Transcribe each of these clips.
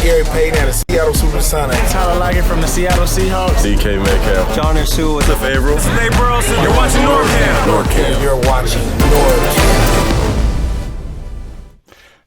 Gary Payton and the Seattle Supersonics. Tyler Lockett from the Seattle Seahawks. DK Metcalf. John and Sue with the Favreau. This is Nate Burleson. You're watching NorbCam. NorbCam. You're watching NorbCam.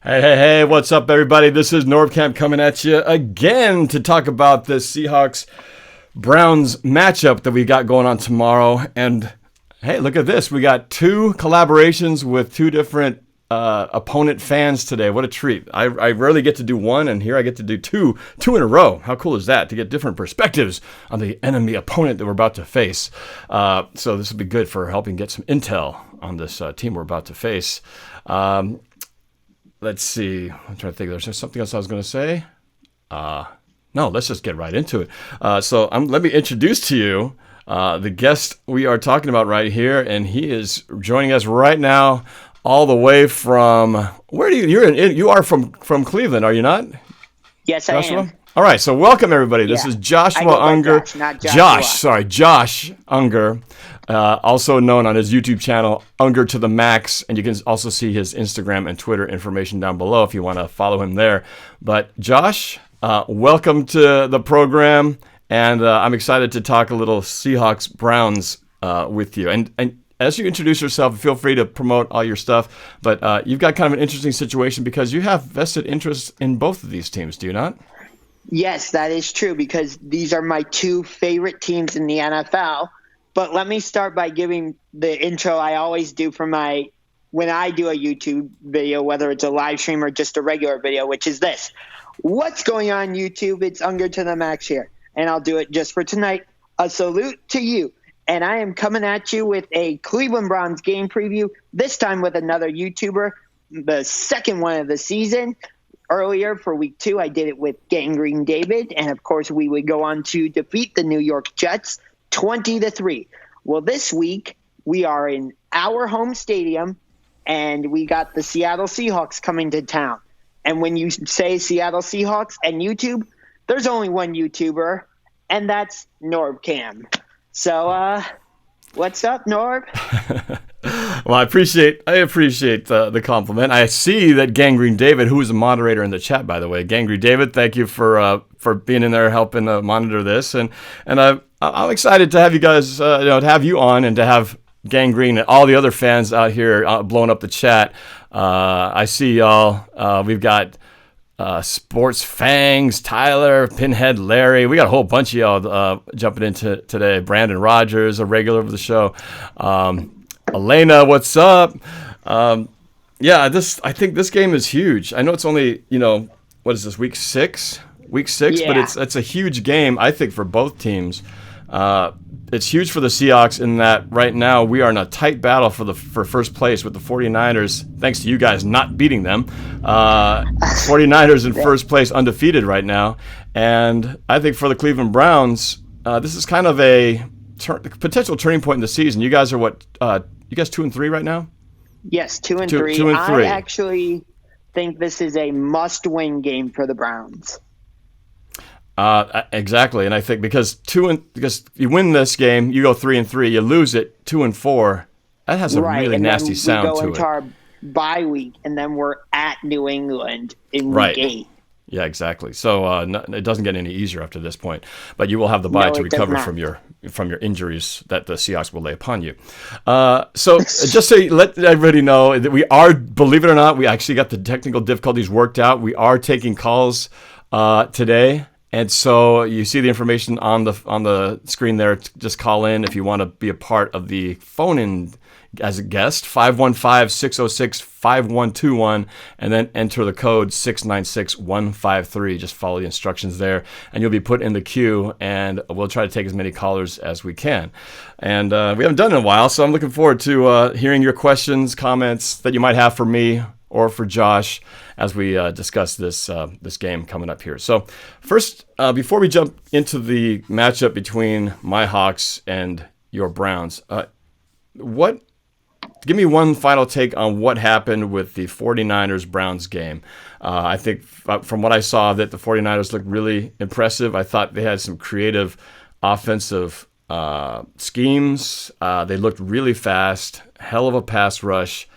Hey, what's up, everybody? This is NorbCam coming at you again to talk about the Seahawks-Browns matchup that we got going on tomorrow. And hey, look at this. We got two collaborations with two different opponent fans today. What a treat. I rarely get to do one, and here I get to do two in a row. How cool is that? To get different perspectives on the enemy opponent that we're about to face. So this will be good for helping get some intel on this team we're about to face. Let's see. I'm trying to think. There's something else I was going to say. No, let's just get right into it. Let me introduce to you the guest we are talking about right here, and he is joining us right now, all the way from you are from Cleveland, are you not? Yes, Joshua? I am. All right, so welcome everybody. This is Joshua Unger. Josh Unger, also known on his YouTube channel Unger to the Max, and you can also see his Instagram and Twitter information down below if you want to follow him there. But Josh, welcome to the program, and I'm excited to talk a little Seahawks-Browns with you. And as you introduce yourself, feel free to promote all your stuff, but you've got kind of an interesting situation because you have vested interest in both of these teams, do you not? Yes, that is true because these are my two favorite teams in the NFL. But let me start by giving the intro I always do for when I do a YouTube video, whether it's a live stream or just a regular video, which is this. What's going on, YouTube? It's Unger to the Max here, and I'll do it just for tonight. A salute to you. And I am coming at you with a Cleveland Browns game preview, this time with another YouTuber, the second one of the season. Earlier for week 2, I did it with Gangrene David, and of course we would go on to defeat the New York Jets 20-3. Well, this week we are in our home stadium, and we got the Seattle Seahawks coming to town. And when you say Seattle Seahawks and YouTube, there's only one YouTuber, and that's NorbCam. So, what's up, Norb? Well, I appreciate the compliment. I see that Gangrene David, who is a moderator in the chat, by the way. Gangrene David, thank you for being in there helping monitor this, and I'm excited to have you guys, to have you on and to have Gangrene and all the other fans out here blowing up the chat. I see y'all. We've got Sports Fangs, Tyler, Pinhead, Larry. We got a whole bunch of y'all jumping into today. Brandon Rogers, a regular of the show. Elena, what's up? I think this game is huge. I know it's only, what is this, week 6? Week 6, yeah. But it's a huge game, I think, for both teams. It's huge for the Seahawks in that right now we are in a tight battle for first place with the 49ers, thanks to you guys not beating them. 49ers in first place, undefeated right now. And I think for the Cleveland Browns, this is kind of a potential turning point in the season. You guys are what? You guys 2-3 right now? Yes, 2-3. 2-3. I actually think this is a must-win game for the Browns. Exactly, and I think because you win this game, you go 3-3. You lose it 2-4. That has a really nasty sound to it. We go into our bye week, and then we're at New England in week 8. Yeah, exactly. So it doesn't get any easier after this point. But you will have the bye to recover from your injuries that the Seahawks will lay upon you. So just so you let everybody know that we are, believe it or not, we actually got the technical difficulties worked out. We are taking calls today. And so you see the information on the screen there. Just call in if you want to be a part of the phone-in as a guest, 515-606-5121, and then enter the code 696153. Just follow the instructions there, and you'll be put in the queue, and we'll try to take as many callers as we can. And we haven't done it in a while, so I'm looking forward to hearing your questions, comments that you might have for me or for Josh as we discuss this game coming up here. So first, before we jump into the matchup between my Hawks and your Browns, give me one final take on what happened with the 49ers-Browns game. I think from what I saw that the 49ers looked really impressive. I thought they had some creative offensive schemes. They looked really fast, hell of a pass rush.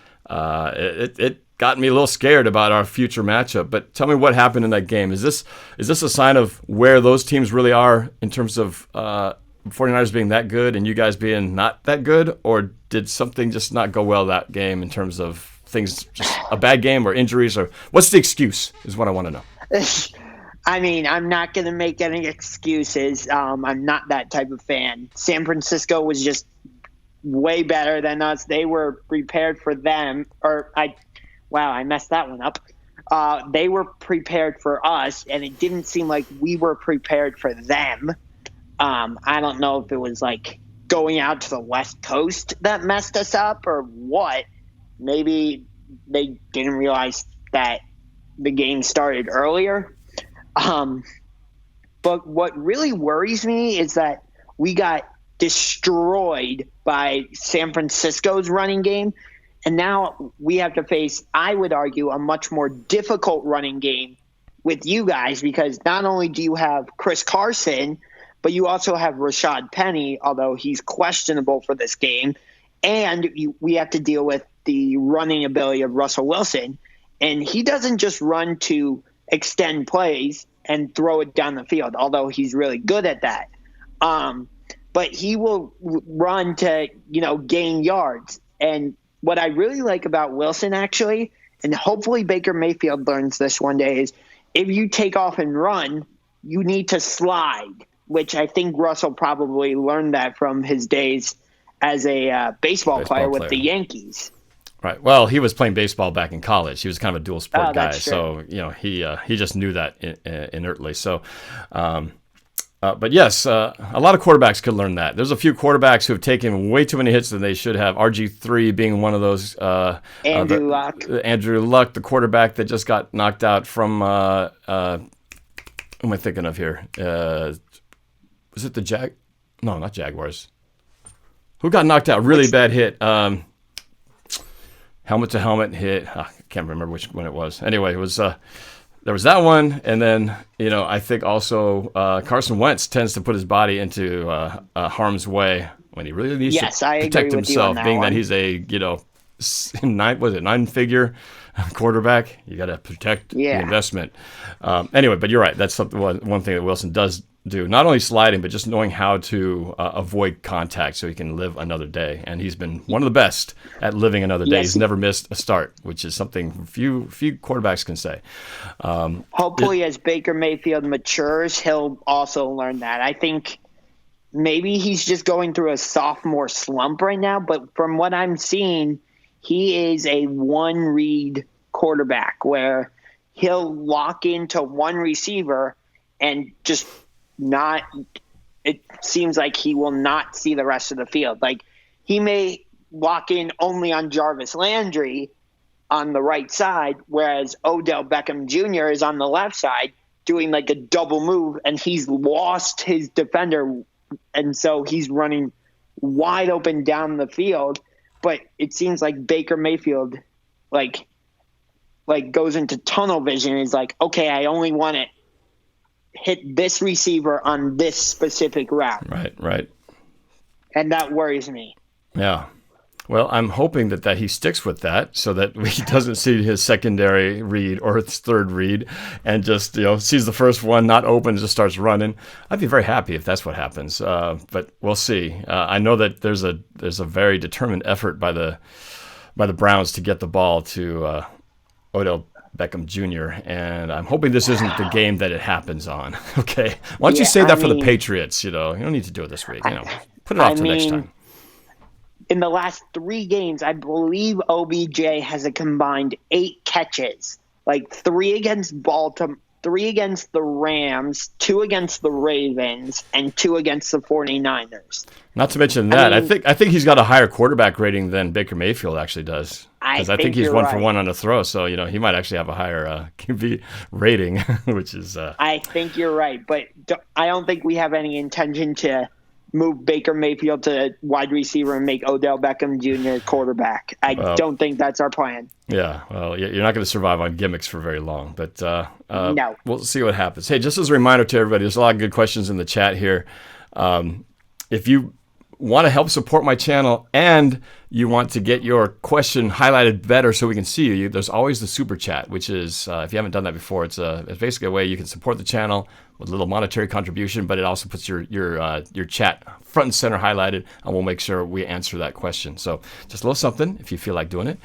gotten me a little scared about our future matchup. But tell me what happened in that game. Is this a sign of where those teams really are in terms of 49ers being that good and you guys being not that good? Or did something just not go well that game in terms of things, just a bad game or injuries? Or what's the excuse is what I want to know. I mean, I'm not going to make any excuses. I'm not that type of fan. San Francisco was just way better than us. They were prepared for them. I messed that one up. They were prepared for us, and it didn't seem like we were prepared for them. I don't know if it was like going out to the West Coast that messed us up or what. Maybe they didn't realize that the game started earlier. But what really worries me is that we got destroyed by San Francisco's running game. And now we have to face, I would argue, a much more difficult running game with you guys, because not only do you have Chris Carson, but you also have Rashad Penny, although he's questionable for this game. And we have to deal with the running ability of Russell Wilson. And he doesn't just run to extend plays and throw it down the field, although he's really good at that. But he will run to, gain yards. And what I really like about Wilson, actually, and hopefully Baker Mayfield learns this one day, is if you take off and run, you need to slide, which I think Russell probably learned that from his days as a baseball player with the Yankees. Right. Well, he was playing baseball back in college. He was kind of a dual sport guy. True. So, he just knew that inertly. So, but yes, a lot of quarterbacks could learn that. There's a few quarterbacks who have taken way too many hits than they should have. RG3 being one of those. Andrew Luck. Andrew Luck, the quarterback that just got knocked out from, who am I thinking of here? Was it the No, not Jaguars. Who got knocked out? Really bad hit. Helmet to helmet hit. I can't remember which one it was. Anyway, it was there was that one, and then I think also Carson Wentz tends to put his body into harm's way when he really needs to protect himself. Being that he's a nine-figure quarterback, you got to protect the investment. Anyway, but you're right. That's one thing that Wilson does do. Not only sliding, but just knowing how to avoid contact so he can live another day. And he's been one of the best at living another day. He's never missed a start, which is something few quarterbacks can say. Hopefully, as Baker Mayfield matures, he'll also learn that. I think maybe he's just going through a sophomore slump right now, but from what I'm seeing, he is a one-read quarterback where he'll lock into one receiver and just it seems like he will not see the rest of the field. Like, he may lock in only on Jarvis Landry on the right side, whereas Odell Beckham Jr. is on the left side doing like a double move, and he's lost his defender, and so he's running wide open down the field. But it seems like Baker Mayfield like goes into tunnel vision. He's like, okay, I only want to hit this receiver on this specific route. Right. And that worries me. Yeah. Well, I'm hoping that he sticks with that so that he doesn't see his secondary read or his third read and just, sees the first one not open, just starts running. I'd be very happy if that's what happens. But we'll see. I know that there's a very determined effort by the Browns to get the ball to Odell Beckham Jr., and I'm hoping this isn't the game that it happens on. Okay? Why don't you save that for the Patriots? You don't need to do it this week. Put it off to next time. In the last 3 games, I believe OBJ has a combined 8 catches, like 3 against Baltimore, 3 against the Rams, 2 against the Ravens, and 2 against the 49ers. Not to mention that, I think he's got a higher quarterback rating than Baker Mayfield actually does. Because I think he's 1 for 1 on the throw, so he might actually have a higher QB rating, which is. I think you're right, but I don't think we have any intention to move Baker Mayfield to wide receiver and make Odell Beckham Jr. quarterback. I don't think that's our plan. Yeah, well, you're not going to survive on gimmicks for very long, but no. We'll see what happens. Hey, just as a reminder to everybody, there's a lot of good questions in the chat here. If you want to help support my channel and you want to get your question highlighted better so we can see you, there's always the super chat, which is, if you haven't done that before, it's basically a way you can support the channel with a little monetary contribution, but it also puts your chat front and center highlighted, and we'll make sure we answer that question. So just a little something if you feel like doing it.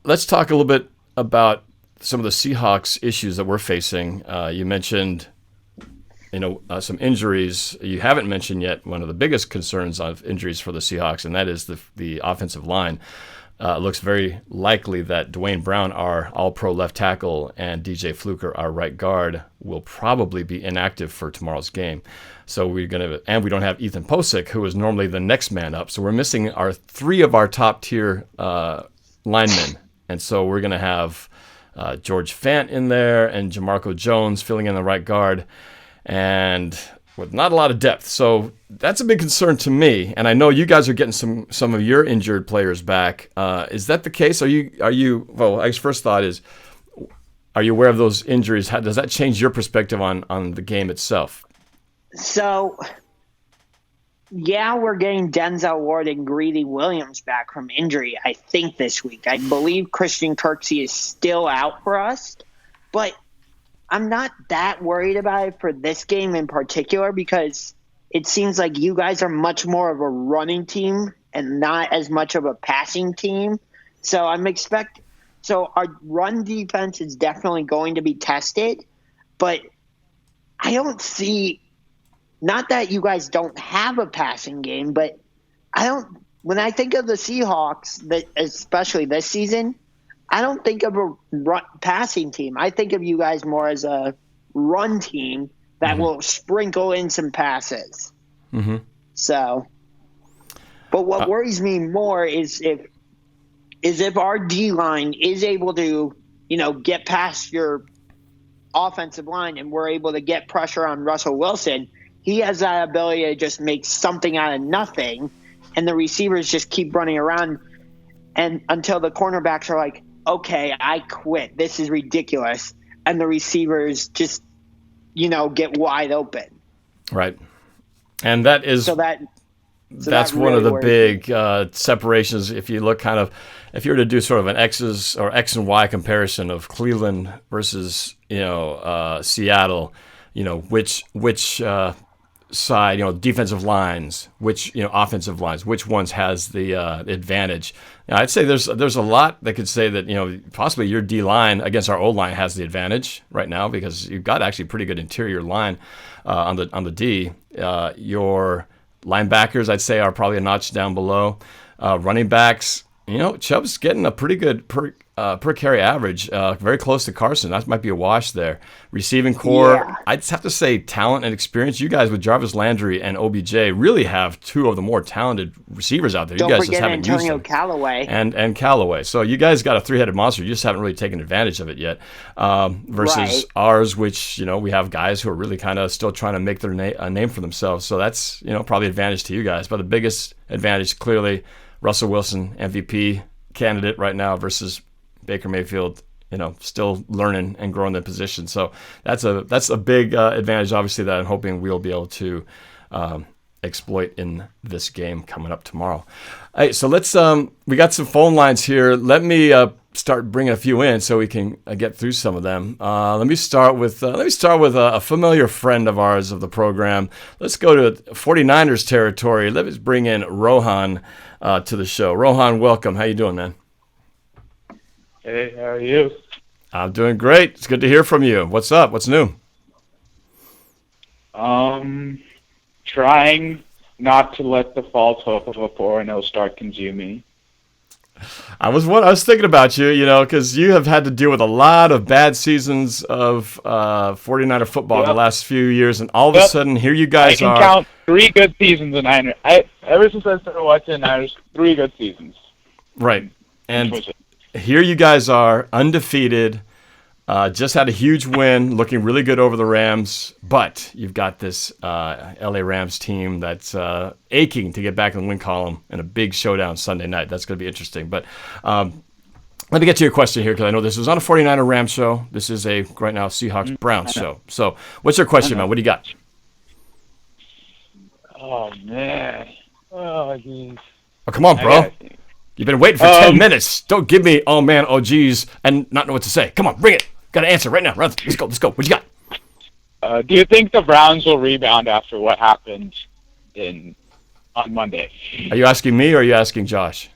Let's talk a little bit about some of the Seahawks issues that we're facing. You mentioned some injuries. You haven't mentioned yet one of the biggest concerns of injuries for the Seahawks, and that is the offensive line. It looks very likely that Dwayne Brown, our all-pro left tackle, and DJ Fluker, our right guard, will probably be inactive for tomorrow's game. So we don't have Ethan Posick, who is normally the next man up. So we're missing three of our top-tier linemen, and so we're going to have George Fant in there and Jamarco Jones filling in the right guard, and with not a lot of depth. So that's a big concern to me. And I know you guys are getting some of your injured players back. Is that the case? Are you? Well, I guess first thought is, are you aware of those injuries? Does that change your perspective on the game itself? So, yeah, we're getting Denzel Ward and Greedy Williams back from injury, I think, this week. I believe Christian Kirksey is still out for us, but I'm not that worried about it for this game in particular because it seems like you guys are much more of a running team and not as much of a passing team. So our run defense is definitely going to be tested, but I don't see, not that you guys don't have a passing game, but when I think of the Seahawks, especially this season, I don't think of a passing team. I think of you guys more as a run team that will sprinkle in some passes. Mm-hmm. So, but what worries me more is if our D-line is able to, get past your offensive line and we're able to get pressure on Russell Wilson, he has that ability to just make something out of nothing, and the receivers just keep running around and until the cornerbacks are like, okay, I quit. This is ridiculous. And the receivers just, get wide open. Right. And that is that's one of the big separations. If you look if you were to do sort of an X and Y comparison of Cleveland versus, Seattle, which side, defensive lines, which, offensive lines, which ones has the advantage. I'd say there's a lot that could say that, possibly your D-line against our O-line has the advantage right now because you've got actually pretty good interior line on the D. Your linebackers, I'd say, are probably a notch down below. Running backs, Chubb's getting a pretty good per carry average, very close to Carson. That might be a wash there. Receiving core, I'd just have to say talent and experience. You guys with Jarvis Landry and OBJ really have two of the more talented receivers out there. Don't you guys forget just haven't Antonio used them. Callaway. And Callaway. So you guys got a three-headed monster. You just haven't really taken advantage of it yet. Versus ours, which, we have guys who are really kind of still trying to make their name for themselves. So that's, probably advantage to you guys. But the biggest advantage, clearly, Russell Wilson, MVP candidate right now versus Baker Mayfield, still learning and growing the position. So that's a big advantage, obviously, that I'm hoping we'll be able to exploit in this game coming up tomorrow. Hey, so let's we got some phone lines here. Let me start bringing a few in so we can get through some of them. Let me start with a familiar friend of ours of the program. Let's go to 49ers territory. Let's bring in Rohan to the show. Rohan, welcome. How you doing, man? Hey, how are you? I'm doing great. It's good to hear from you. What's up? What's new? Trying not to let the false hope of a 4-0 start consume me. I was thinking about you, because you have had to deal with a lot of bad seasons of 49er football the last few years, and all of a sudden, here you guys are. I can count 3 good seasons in Niners. Ever since I started watching Niners, 3 good seasons. Right. And here you guys are, undefeated, just had a huge win, looking really good over the Rams, but you've got this LA Rams team that's aching to get back in the win column in a big showdown Sunday night. That's going to be interesting. But let me get to your question here, because I know this is on a 49er Rams show. This is right now, Seahawks-Browns show. So what's your question, man? What do you got? Oh man. Oh geez. Oh, come on, I bro. gotta think. You've been waiting for 10 minutes. Don't give me, oh man, oh geez, and not know what to say. Come on, bring it. Got to answer right now. Let's go. What you got? Do you think the Browns will rebound after what happened on Monday? Are you asking me or are you asking Josh?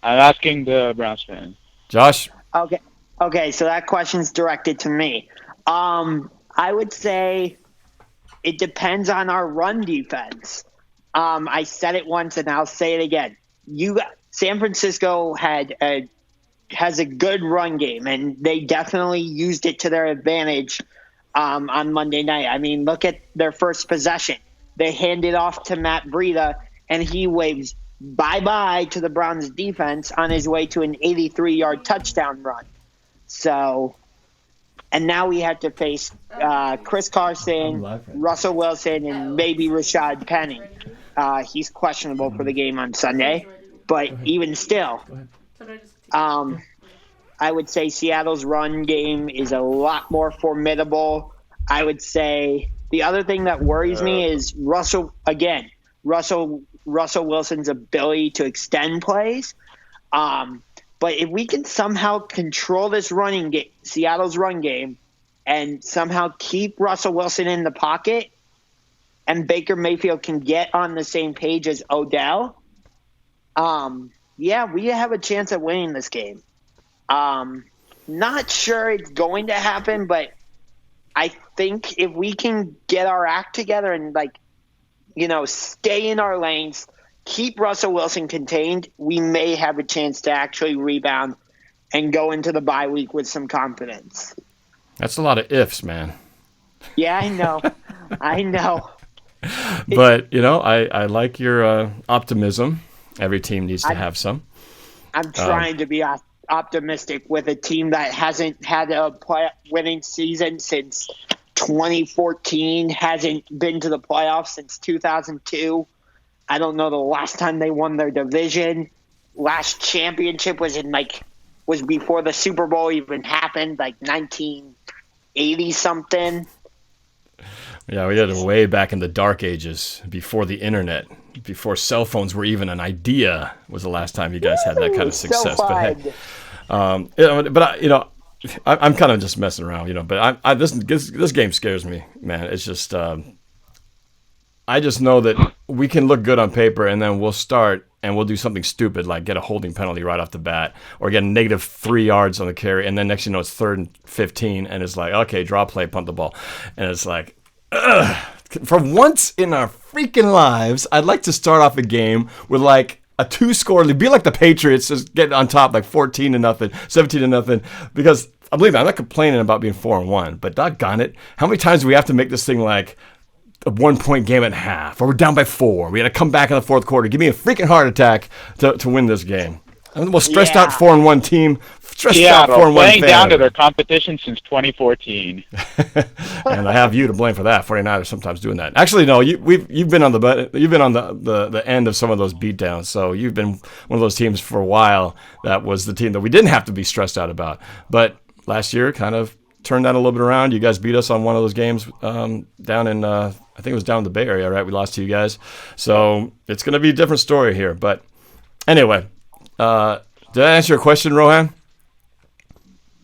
I'm asking the Browns fan. Josh? Okay, so that question's directed to me. I would say it depends on our run defense. I said it once and I'll say it again. San Francisco has a good run game, and they definitely used it to their advantage on Monday night. I mean, look at their first possession. They hand it off to Matt Breida, and he waves bye-bye to the Browns defense on his way to an 83-yard touchdown run. So, and now we have to face Chris Carson, Russell Wilson, and maybe Rashad Penny. He's questionable for the game on Sunday, but even still, I would say Seattle's run game is a lot more formidable. I would say the other thing that worries me is Russell Wilson's ability to extend plays. But if we can somehow control this Seattle's run game, and somehow keep Russell Wilson in the pocket, and Baker Mayfield can get on the same page as Odell, we have a chance at winning this game. Not sure it's going to happen, but I think if we can get our act together and stay in our lanes, keep Russell Wilson contained, we may have a chance to actually rebound and go into the bye week with some confidence. That's a lot of ifs, man. Yeah, I know. I know. But, I like your optimism. Every team needs to have some. I'm trying to be optimistic with a team that hasn't had a winning season since 2014, hasn't been to the playoffs since 2002. I don't know the last time they won their division. Last championship was before the Super Bowl even happened, 1980 something. Yeah, we did it way back in the dark ages, before the internet, before cell phones were even an idea. Was the last time you guys had that kind of success. So but hey, I'm kind of just messing around, But this game scares me, man. It's just I just know that we can look good on paper, and then we'll start and we'll do something stupid like get a holding penalty right off the bat, or get a negative 3 yards on the carry, and then next it's 3rd and 15, and it's like, okay, draw play, punt the ball, and it's like, ugh. For once in our freaking lives, I'd like to start off a game with a 2-score lead, be like the Patriots, just get on top 14-0, 17-0, because I'm not complaining about being 4-1, but doggone it, how many times do we have to make this thing like a 1-point game at half, or we're down by 4? We got to come back in the fourth quarter. Give me a freaking heart attack to win this game. I'm the most stressed out 4-1 team. Seattle playing down to their competition since 2014. And I have you to blame for that. 49ers sometimes doing that. Actually, no, you've been on the end of some of those beatdowns. So you've been one of those teams for a while that was the team that we didn't have to be stressed out about. But last year kind of turned that a little bit around. You guys beat us on one of those games down in I think it was down in the Bay Area, right? We lost to you guys. So it's going to be a different story here. But anyway, did I answer your question, Rohan?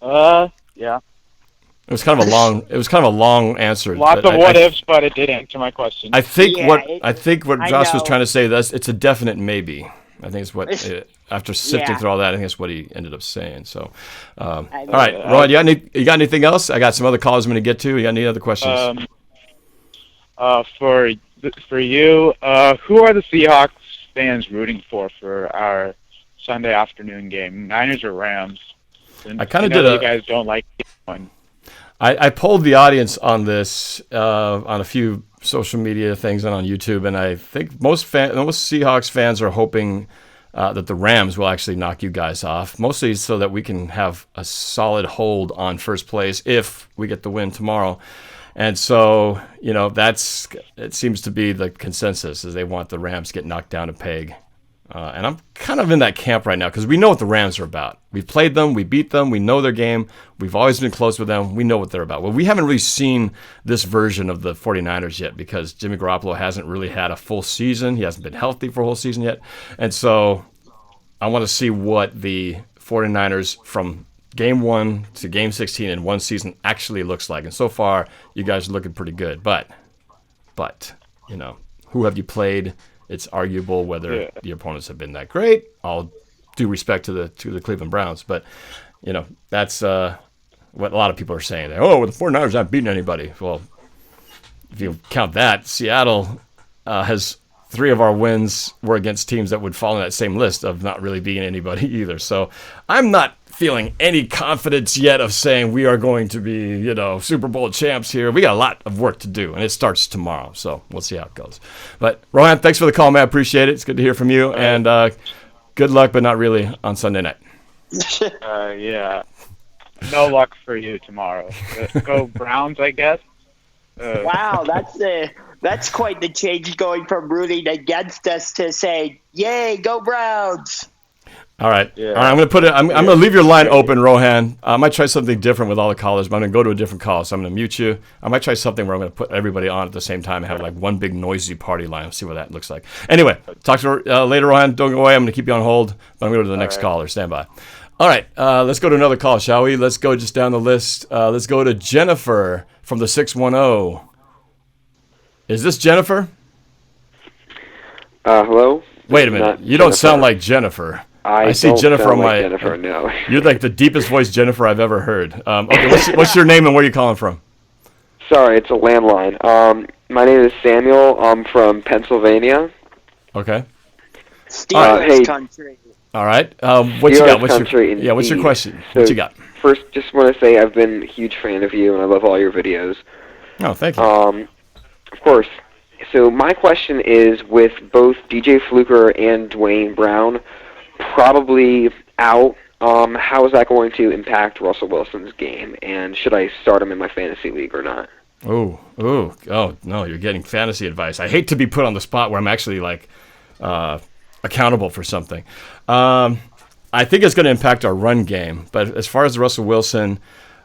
Yeah. It was kind of a long answer. Lots of what ifs, but it did answer my question. I think what Josh was trying to say, it's a definite maybe. I think it's what after sifting through all that, I think that's what he ended up saying. So, all right, Rohan, you got anything else? I got some other callers I'm going to get to. You got any other questions? For you, who are the Seahawks fans rooting for our Sunday afternoon game? Niners or Rams? I kind of did you guys don't like one. I polled the audience on this on a few social media things and on YouTube, and I think most Seahawks fans are hoping that the Rams will actually knock you guys off, mostly so that we can have a solid hold on first place if we get the win tomorrow. And so, it seems to be the consensus is they want the Rams to get knocked down a peg. And I'm kind of in that camp right now because we know what the Rams are about. We've played them. We beat them. We know their game. We've always been close with them. We know what they're about. Well, we haven't really seen this version of the 49ers yet because Jimmy Garoppolo hasn't really had a full season. He hasn't been healthy for a whole season yet. And so I want to see what the 49ers from game 1 to game 16 in one season actually looks like. And so far, you guys are looking pretty good. But who have you played? It's arguable whether the opponents have been that great. All due respect to the Cleveland Browns, but that's what a lot of people are saying. Oh, the 49ers haven't beaten anybody. Well, if you count that, Seattle has 3 of our wins were against teams that would fall in that same list of not really beating anybody either. So I'm not feeling any confidence yet of saying we are going to be, Super Bowl champs here. We got a lot of work to do, and it starts tomorrow. So we'll see how it goes. But Rohan, thanks for the call, man. I appreciate it. It's good to hear from you, and good luck, but not really on Sunday night. Yeah. No luck for you tomorrow. Go Browns, I guess. Wow, that's quite the change going from rooting against us to say, "Yay, go Browns!" All right. Yeah. All right. I'm going to leave your line open, Rohan. I might try something different with all the callers, but I'm going to go to a different call. So I'm going to mute you. I might try something where I'm going to put everybody on at the same time and have like one big noisy party line. Let's see what that looks like. Anyway, talk to you later, Rohan. Don't go away. I'm going to keep you on hold, but I'm going to go to the next caller. Stand by. All right. Let's go to another call, shall we? Let's go just down the list. Let's go to Jennifer from the 610. Is this Jennifer? Hello? Wait a minute. You don't sound like Jennifer. I see Jennifer on my. Jennifer, no. You're like the deepest voice Jennifer I've ever heard. Okay, what's your name and where are you calling from? Sorry, it's a landline. My name is Samuel. I'm from Pennsylvania. Okay. Steelers country. All right. What you got? What's your question? So what you got? First, just want to say I've been a huge fan of you, and I love all your videos. Oh, thank you. Of course. So my question is, with both DJ Fluker and Dwayne Brown probably out, how is that going to impact Russell Wilson's game? And should I start him in my fantasy league or not? Oh, no, you're getting fantasy advice. I hate to be put on the spot where I'm actually accountable for something. I think it's going to impact our run game. But as far as Russell Wilson,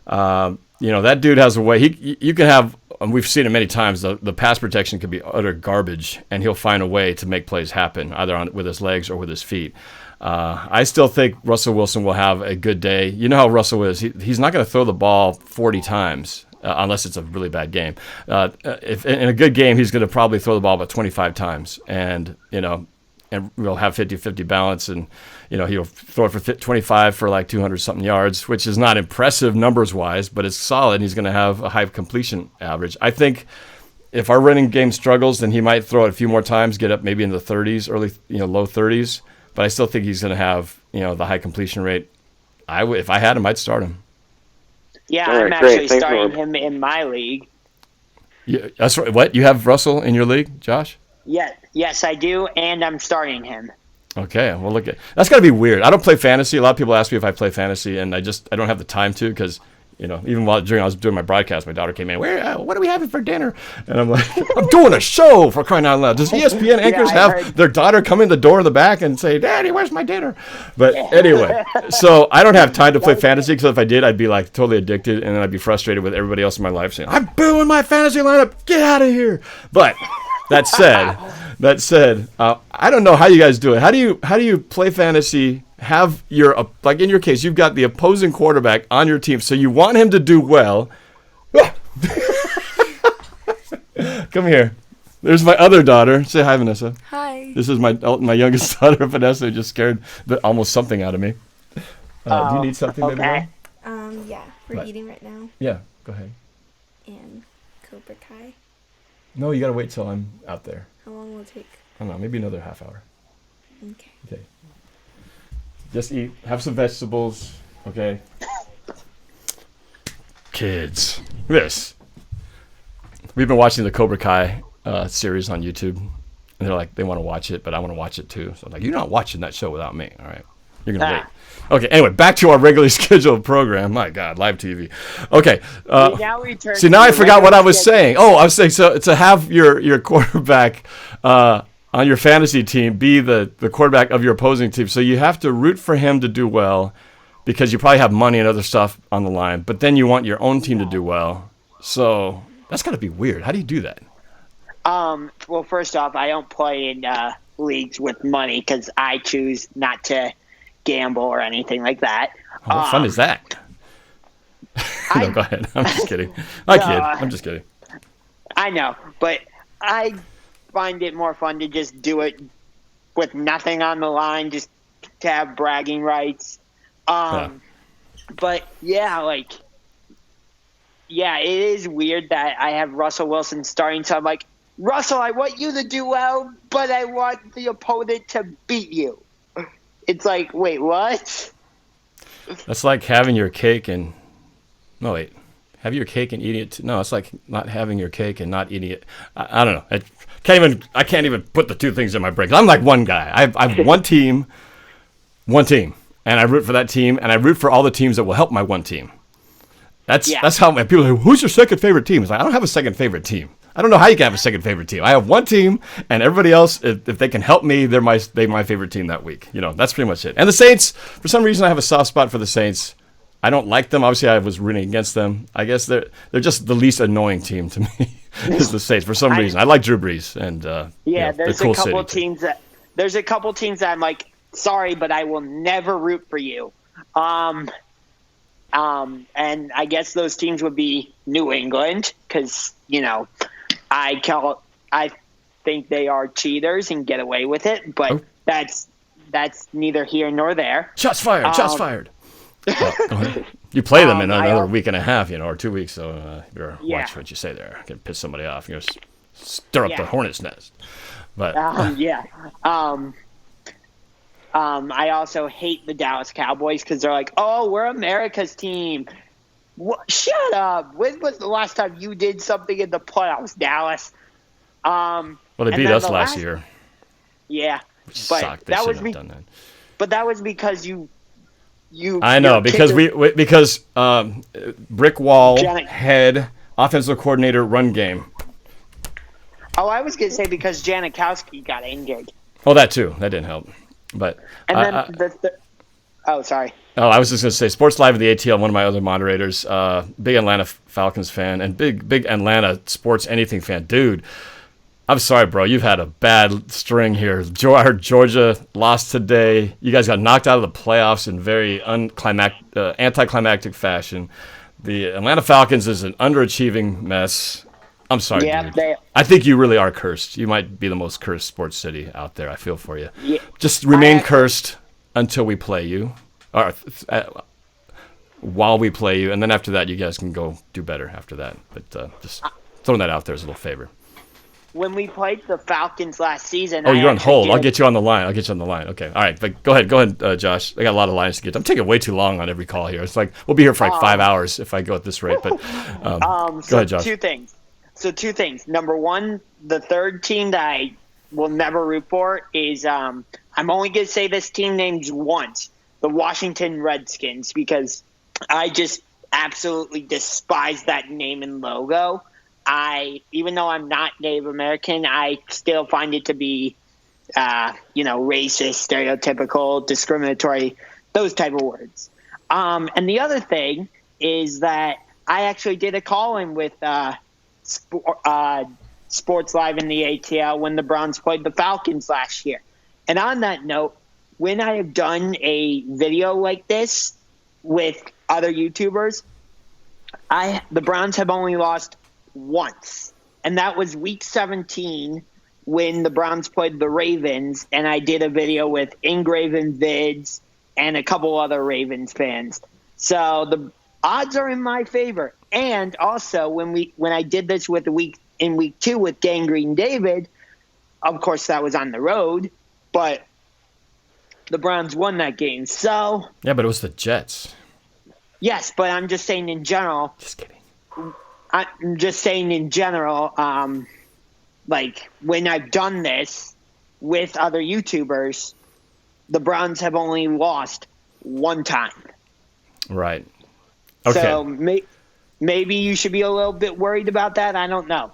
that dude has a way. You can have. We've seen it many times. The pass protection could be utter garbage, and he'll find a way to make plays happen, either with his legs or with his feet. I still think Russell Wilson will have a good day. You know how Russell is. He's not going to throw the ball 40 times unless it's a really bad game. If in a good game, he's going to probably throw the ball about 25 times, and we'll have 50-50 balance, and he'll throw it for 25 for like 200-something yards, which is not impressive numbers-wise, but it's solid. He's going to have a high completion average. I think if our running game struggles, then he might throw it a few more times, get up maybe in the 30s, low 30s. But I still think he's going to have the high completion rate. If I had him, I'd start him. Yeah, I'm actually starting him in my league. Yeah, that's right. What? You have Russell in your league, Josh? Yes, I do, and I'm starting him. Okay, well, that's got to be weird. I don't play fantasy. A lot of people ask me if I play fantasy, and I don't have the time to because, even I was doing my broadcast, my daughter came in, what are we having for dinner? And I'm like, I'm doing a show, for crying out loud. Does ESPN anchors have their daughter come in the door in the back and say, Daddy, where's my dinner? But anyway, so I don't have time to play fantasy because if I did, I'd be like totally addicted, and then I'd be frustrated with everybody else in my life saying, I'm booing my fantasy lineup, get out of here. But that said, I don't know how you guys do it. How do you play fantasy? Have your like in your case, you've got the opposing quarterback on your team, so you want him to do well. Come here. There's my other daughter. Say hi, Vanessa. Hi. This is my youngest daughter, Vanessa, who just scared almost something out of me. Do you need something, okay. baby? Yeah, we're eating right now. Yeah, go ahead. And Cobra Kai. No, you gotta wait till I'm out there. How long will it take? I don't know, maybe another half hour. Okay. Just eat. Have some vegetables. Okay. Kids. This. We've been watching the Cobra Kai series on YouTube. And they're like, they want to watch it, but I want to watch it too. So I'm like, you're not watching that show without me. All right. You're going to wait. Okay, anyway, back to our regularly scheduled program. My God, live TV. Okay. Now I forgot what I was saying. Oh, I was saying, so to have your quarterback on your fantasy team be the quarterback of your opposing team. So you have to root for him to do well because you probably have money and other stuff on the line. But then you want your own team to do well. So that's got to be weird. How do you do that? Well, first off, I don't play in leagues with money because I choose not to gamble or anything like that. What fun is that? No, go ahead. I'm just kidding. I'm just kidding. I know, but I find it more fun to just do it with nothing on the line, just to have bragging rights. But it is weird that I have Russell Wilson starting, so I'm like, Russell, I want you to do well, but I want the opponent to beat you. It's like, wait, what? That's like having your cake and have your cake and eating it. No, it's like not having your cake and not eating it. I don't know. I can't even put the two things in my brain. I'm like one guy. I have one team, and I root for that team, and I root for all the teams that will help my one team. That's how people are like, who's your second favorite team? It's like, I don't have a second favorite team. I don't know how you can have a second favorite team. I have one team, and everybody else, if they can help me, they're my favorite team that week. That's pretty much it. And the Saints, for some reason, I have a soft spot for the Saints. I don't like them. Obviously, I was rooting against them. I guess they're just the least annoying team to me is the Saints for some reason. I like Drew Brees, and there's cool a couple city. teams that I'm like, sorry, but I will never root for you. And I guess those teams would be New England because I think they are cheaters and get away with it, but that's neither here nor there. Shots fired! Shots fired! Well, go ahead. You play them in another week and a half, or 2 weeks, so you better watch what you say there. Can piss somebody off. You're gonna stir up the hornet's nest. But I also hate the Dallas Cowboys because they're like, oh, we're America's team. Shut up. When was the last time you did something in the playoffs, Dallas? Well, they beat us last year. Yeah. Which sucked. They shouldn't have done that. But that was because you I know, because brick wall, head, offensive coordinator, run game. Oh, I was going to say because Janikowski got injured. Oh, that too. That didn't help. But and then sorry. Oh, I was just going to say, Sports Live at the ATL, one of my other moderators, big Atlanta Falcons fan, and big Atlanta sports anything fan. Dude, I'm sorry, bro. You've had a bad string here. I heard Georgia lost today. You guys got knocked out of the playoffs in very anticlimactic fashion. The Atlanta Falcons is an underachieving mess. I'm sorry, dude. I think you really are cursed. You might be the most cursed sports city out there. I feel for you. Yeah, just remain cursed until we play you. Or while we play you, and then after that, you guys can go do better after that. But just throwing that out there as a little favor. When we played the Falcons last season... Oh, you're on hold. I'll get you on the line. Okay. All right. But go ahead, Josh. I got a lot of lines to get to. I'm taking way too long on every call here. It's like we'll be here for like 5 hours if I go at this rate. But go ahead, Josh. Two things. Number one, the third team that I will never root for is... I'm only going to say this team names once. The Washington Redskins, because I just absolutely despise that name and logo. Even though I'm not Native American, I still find it to be, racist, stereotypical, discriminatory, those type of words. And the other thing is that I actually did a call-in with Sports Live in the ATL when the Browns played the Falcons last year. And on that note, when I have done a video like this with other YouTubers, the Browns have only lost once, and that was week 17 when the Browns played the Ravens, and I did a video with Ingraven Vids and a couple other Ravens fans. So the odds are in my favor. And also when I did this in week 2 with Gangrene David, of course that was on the road, but the Browns won that game. So yeah, but it was the Jets. Yes, but I'm just saying in general. Just kidding. I'm just saying in general, like when I've done this with other YouTubers, the Browns have only lost one time. Right. Okay. So maybe you should be a little bit worried about that. I don't know.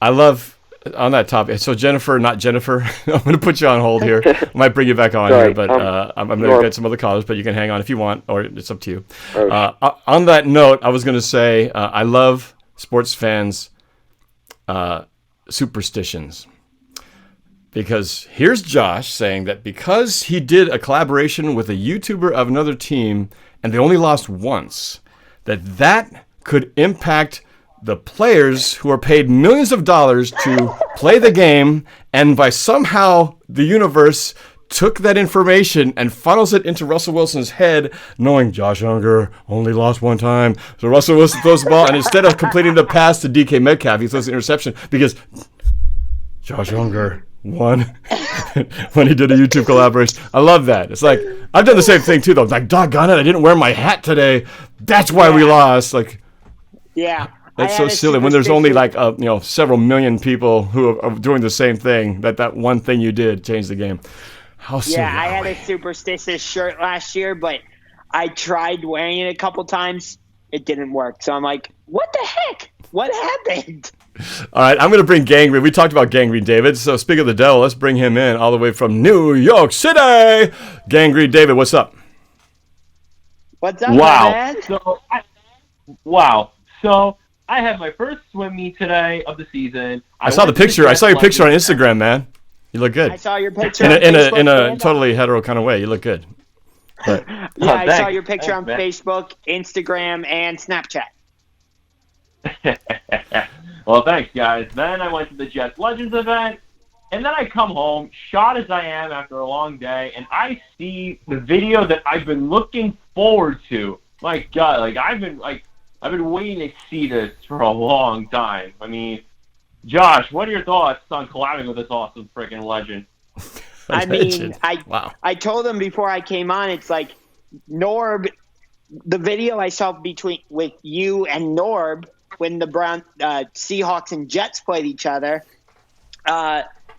I love on that topic, so Jennifer, not Jennifer, I'm going to put you on hold here. I might bring you back on Sorry, here, but I'm going to get some other callers, but you can hang on if you want, or it's up to you. On that note, I was going to say I love sports fans' superstitions. Because here's Josh saying that because he did a collaboration with a YouTuber of another team and they only lost once, that could impact the players who are paid millions of dollars to play the game, and by somehow the universe took that information and funnels it into Russell Wilson's head, knowing Josh Unger only lost one time. So Russell Wilson throws the ball, and instead of completing the pass to DK Metcalf, he throws an interception because Josh Unger won when he did a YouTube collaboration. I love that. It's like, I've done the same thing too, though. Like, doggone it, I didn't wear my hat today. That's why we lost. Like, Yeah. that's so silly when there's only like several million people who are doing the same thing. That one thing you did changed the game. How silly Yeah, I are had we? a superstitious shirt last year, but I tried wearing it a couple times. It didn't work. So I'm like, what the heck? What happened? All right, I'm going to bring Gangrene. We talked about Gangrene David. So speaking of the devil, let's bring him in all the way from New York City. Gangrene David, what's up? What's up, Wow. man? So I had my first swim meet today of the season. I saw the picture. I saw your picture on Instagram, man. You look good. I saw your picture In on Facebook. a and- totally hetero kind of way. You look good. But, Yeah, Oh, I saw thanks. your picture Thanks, on man. Facebook, Instagram, and Snapchat. Well, thanks, guys. Then I went to the Jets Legends event, and then I come home, shot as I am after a long day, and I see the video that I've been looking forward to. My God, I've been waiting to see this for a long time. I mean, Josh, what are your thoughts on collabing with this awesome freaking legend? I mean, wow. I told him before I came on, it's like, Norb, the video I saw with you and Norb when the Seahawks and Jets played each other,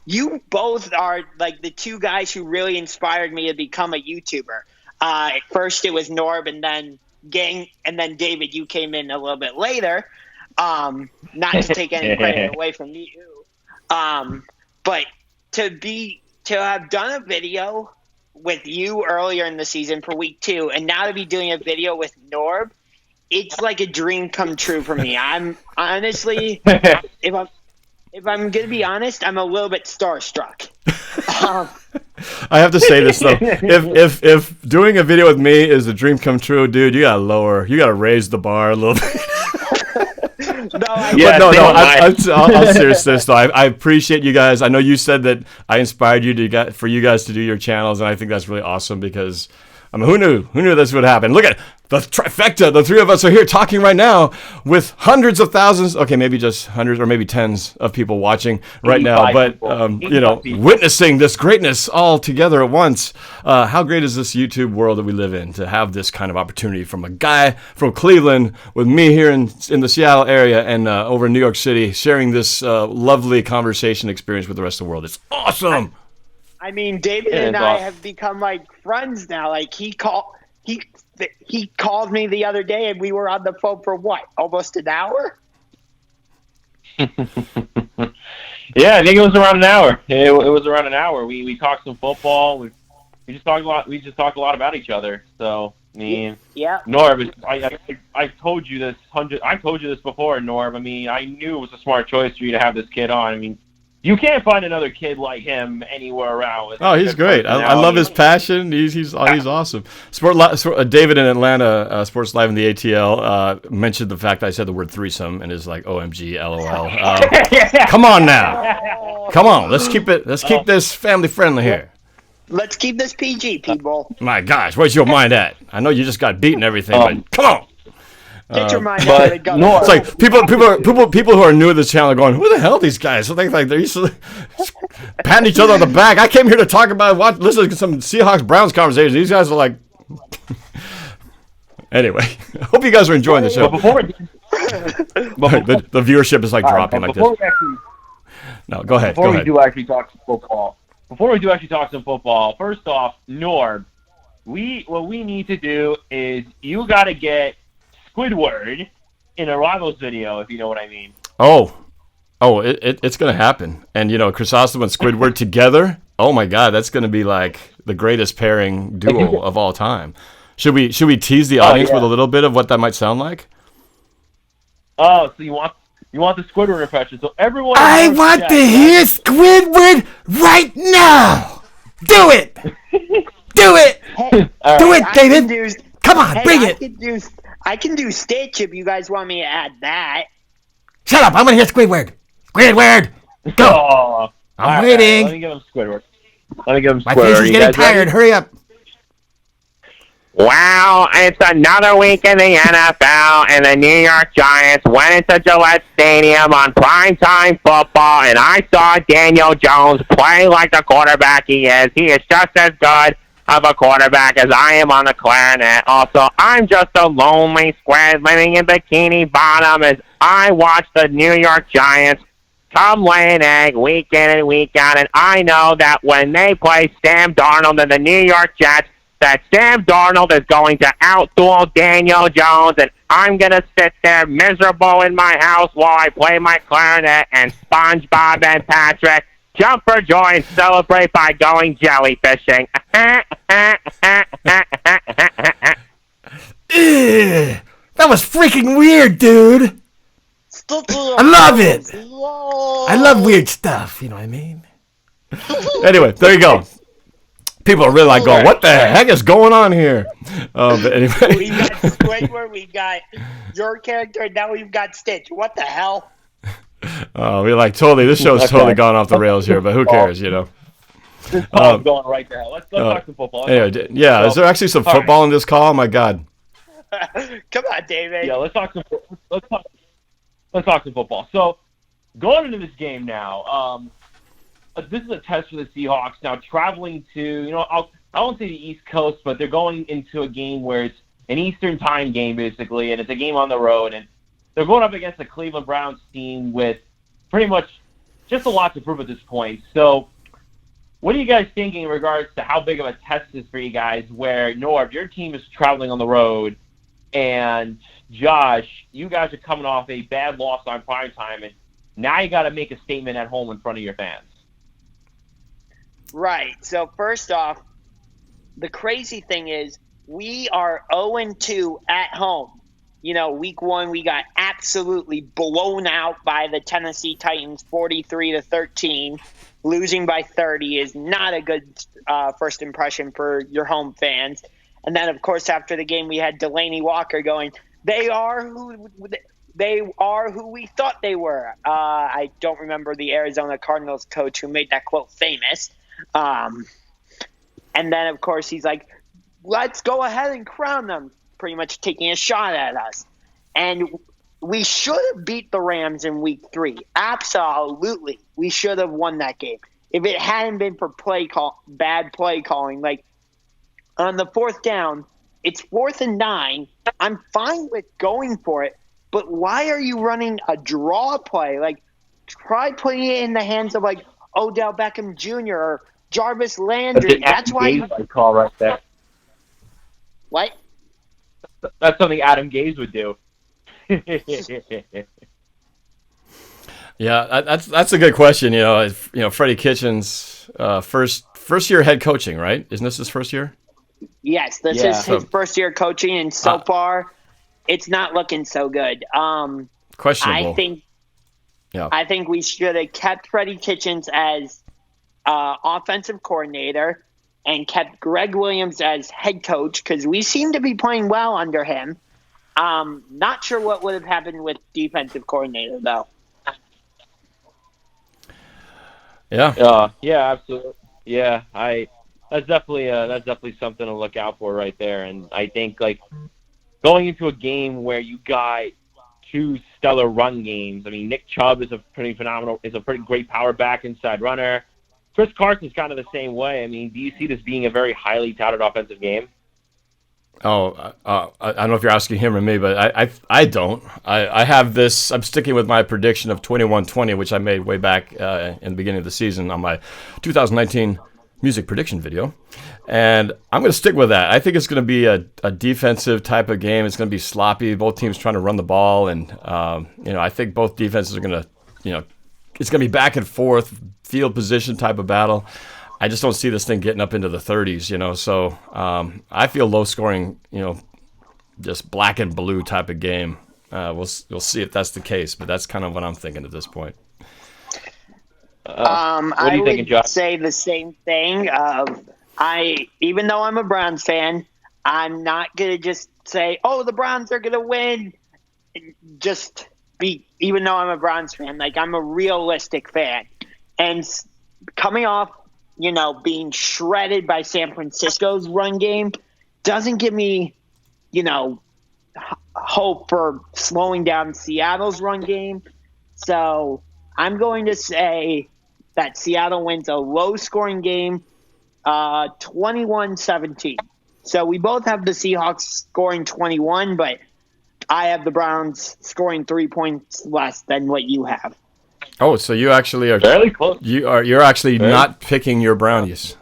you both are like the two guys who really inspired me to become a YouTuber. At first it was Norb, and then David, you came in a little bit later. Not to take any credit away from you. But to have done a video with you earlier in the season for week 2, and now to be doing a video with Norb, it's like a dream come true for me. I'm honestly, if I'm gonna be honest, I'm a little bit starstruck. I have to say this though. If doing a video with me is a dream come true, dude, you gotta raise the bar a little bit. I'll serious this though. I appreciate you guys. I know you said that I inspired you for you guys to do your channels, and I think that's really awesome because I mean, who knew this would happen? Look at the trifecta. The three of us are here talking right now with hundreds of thousands. Okay, maybe just hundreds or maybe tens of people watching right now, but witnessing this greatness all together at once. How great is this YouTube world that we live in to have this kind of opportunity from a guy from Cleveland with me here in the Seattle area and over in New York City, sharing this lovely conversation experience with the rest of the world. It's awesome. I mean, David and I have become like friends now. Like he called me the other day, and we were on the phone for what, almost an hour? Yeah, I think it was around an hour. It was around an hour. We talked some football. We just talked a lot. We just talked a lot about each other. So I mean, yeah. Norb, I told you this before, Norb. I mean, I knew it was a smart choice for you to have this kid on. I mean, you can't find another kid like him anywhere around. Oh, he's great. I love his passion. He's awesome. David in Atlanta, Sports Live in the ATL, mentioned the fact that I said the word threesome and is like, OMG, LOL. Come on now. Come on. Let's keep this family friendly here. Let's keep this PG, people. My gosh, where's your mind at? I know you just got beat and everything, but come on. Get your mind out of it. No, it's like people who are new to this channel are going, who the hell are these guys? So they're used to patting each other on the back. I came here to talk about listen to some Seahawks-Browns conversations. These guys are like anyway. I hope you guys are enjoying the show. But before the viewership is like dropping like this. No, go ahead. Before we do actually talk some football, first off, Norb, what we need to do is you got to get Squidward in a Rivals video, if you know what I mean. Oh, Oh, it's going to happen. And, Chrysostom and Squidward together, oh, my God, that's going to be like the greatest pairing duo of all time. Should we tease the audience with a little bit of what that might sound like? Oh, so you want the Squidward impression. So everyone... I want to hear Squidward right now! Do it! Do it! Hey, Do it, David! Come on, bring it! I can do Stitch if you guys want me to add that. Shut up! I want to hear Squidward! Squidward! Go! Oh, I'm waiting! Let me give him Squidward. My face is getting tired. Hurry up! Well, it's another week in the NFL, and the New York Giants went into Gillette Stadium on primetime football, and I saw Daniel Jones play like the quarterback he is. He is just as good of a quarterback as I am on the clarinet. Also, I'm just a lonely squid living in Bikini Bottom as I watch the New York Giants come lay an egg week in and week out, and I know that when they play Sam Darnold and the New York Jets, that Sam Darnold is going to outduel Daniel Jones, and I'm going to sit there miserable in my house while I play my clarinet, and SpongeBob and Patrick jump for joy and celebrate by going jellyfishing. That was freaking weird, dude. I love it. I love weird stuff, you know what I mean? Anyway, there you go. People are really like going, what the heck is going on here? But anyway. We got Squidward, we got your character, and now we've got Stitch. What the hell? Oh, we're like this show's totally gone off the rails here, but who cares, This call's going right there. Let's talk some football. Anyway, is there actually some football in this call? Oh my God. Come on, David. Yeah, let's talk some football. So, going into this game now, this is a test for the Seahawks. Now, traveling to, I won't say the East Coast, but they're going into a game where it's an Eastern time game, basically, and it's a game on the road, and they're going up against the Cleveland Browns team with pretty much just a lot to prove at this point. So, what are you guys thinking in regards to how big of a test this is for you guys, where, Norb, your team is traveling on the road, and Josh, you guys are coming off a bad loss on primetime, and now you got to make a statement at home in front of your fans. Right. So first off, the crazy thing is we are 0-2 at home. Week 1 we got absolutely blown out by the Tennessee Titans, 43-13. Losing by 30 is not a good first impression for your home fans. And then, of course, after the game, we had Delaney Walker going, they are who we thought they were. I don't remember the Arizona Cardinals coach who made that quote famous. And then, of course, he's like, let's go ahead and crown them, pretty much taking a shot at us. And we should have beat the Rams in week 3. Absolutely. We should have won that game. If it hadn't been for bad play calling, like on the 4th down, it's 4th and 9. I'm fine with going for it, but why are you running a draw play? Like, try putting it in the hands of, like, Odell Beckham Jr. or Jarvis Landry. That's why I call right there. What? That's something Adam Gase would do. Yeah, that's a good question. Freddie Kitchens, first year head coaching, right? Isn't this his first year? Yes, this is his first year coaching, and so far, it's not looking so good. Questionable. I think we should have kept Freddie Kitchens as offensive coordinator and kept Greg Williams as head coach because we seem to be playing well under him. Not sure what would have happened with defensive coordinator, though. Yeah. Yeah, absolutely. Yeah, that's definitely something to look out for right there. And I think going into a game where you got 2 stellar run games. I mean, Nick Chubb is a pretty great power back inside runner. Chris Carson's kind of the same way. I mean, do you see this being a very highly touted offensive game? Oh, I don't know if you're asking him or me, but I don't. I have this. I'm sticking with my prediction of 21-20, which I made way back in the beginning of the season on my 2019 music prediction video, and I'm going to stick with that. I think it's going to be a defensive type of game. It's going to be sloppy. Both teams trying to run the ball, and I think both defenses are going to it's going to be back and forth, field position type of battle. I just don't see this thing getting up into the 30s, So I feel low scoring, just black and blue type of game. We'll see if that's the case, but that's kind of what I'm thinking at this point. What are you thinking, Josh? Say the same thing. Even though I'm a Browns fan, I'm not gonna just say, "Oh, the Browns are gonna win." Even though I'm a Browns fan, like I'm a realistic fan, and coming off, being shredded by San Francisco's run game doesn't give me, hope for slowing down Seattle's run game. So I'm going to say that Seattle wins a low-scoring game, 21-17. So we both have the Seahawks scoring 21, but I have the Browns scoring 3 points less than what you have. Oh, so you actually are fairly close. You're actually not picking your Brownies.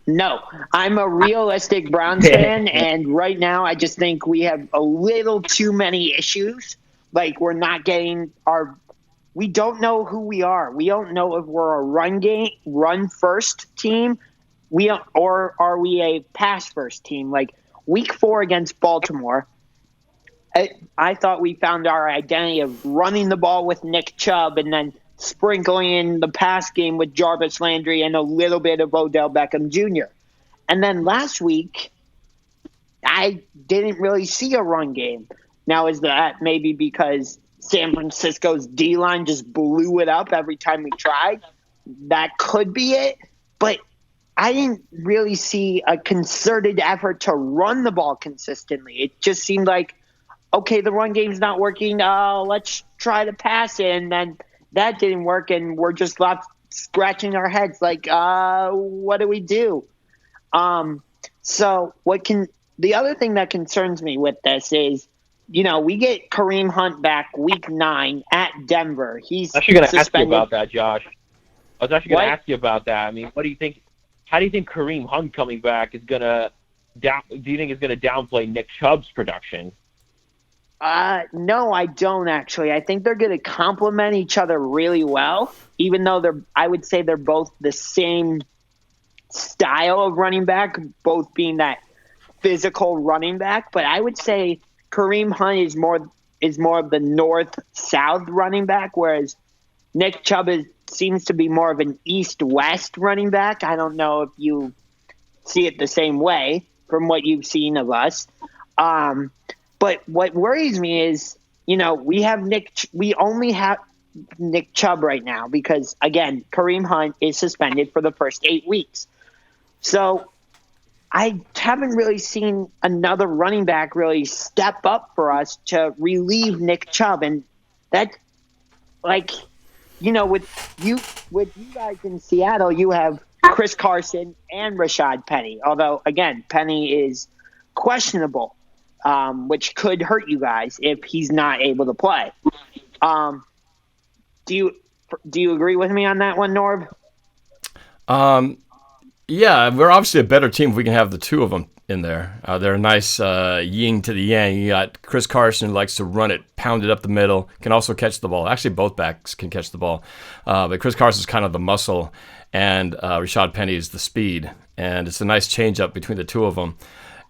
No, I'm a realistic Browns fan, and right now I just think we have a little too many issues. Like we're not getting we don't know who we are. We don't know if we're a run first team, or are we a pass first team? Like week 4 against Baltimore, I thought we found our identity of running the ball with Nick Chubb and then sprinkling in the pass game with Jarvis Landry and a little bit of Odell Beckham Jr. And then last week, I didn't really see a run game. Now, is that maybe because San Francisco's D-line just blew it up every time we tried? That could be it. But I didn't really see a concerted effort to run the ball consistently. It just seemed like, okay, the run game's not working. Let's try to pass it. And then that didn't work, and we're just left scratching our heads like, what do we do? So the other thing that concerns me with this is, we get Kareem Hunt back week 9 at Denver. He's actually going to ask you suspended. about that, Josh. I was actually going to ask you about that. I mean, what do you think? How do you think Kareem Hunt coming back is going to do you think it's going to downplay Nick Chubb's production? No, I don't actually. I think they're going to complement each other really well, even though I would say they're both the same style of running back, both being that physical running back. But I would say Kareem Hunt is more of the north-south running back, whereas Nick Chubb seems to be more of an east-west running back. I don't know if you see it the same way from what you've seen of us. But what worries me is, we only have Nick Chubb right now because, again, Kareem Hunt is suspended for the first 8 weeks. So I haven't really seen another running back really step up for us to relieve Nick Chubb. And that, with you guys in Seattle, you have Chris Carson and Rashad Penny. Although, again, Penny is questionable. Which could hurt you guys if he's not able to play. Do you agree with me on that one, Norb? Yeah, we're obviously a better team if we can have the two of them in there. They're a nice yin to the yang. You got Chris Carson, who likes to run it, pound it up the middle, can also catch the ball. Actually, both backs can catch the ball. But Chris Carson's kind of the muscle, and Rashad Penny is the speed. And it's a nice change-up between the two of them.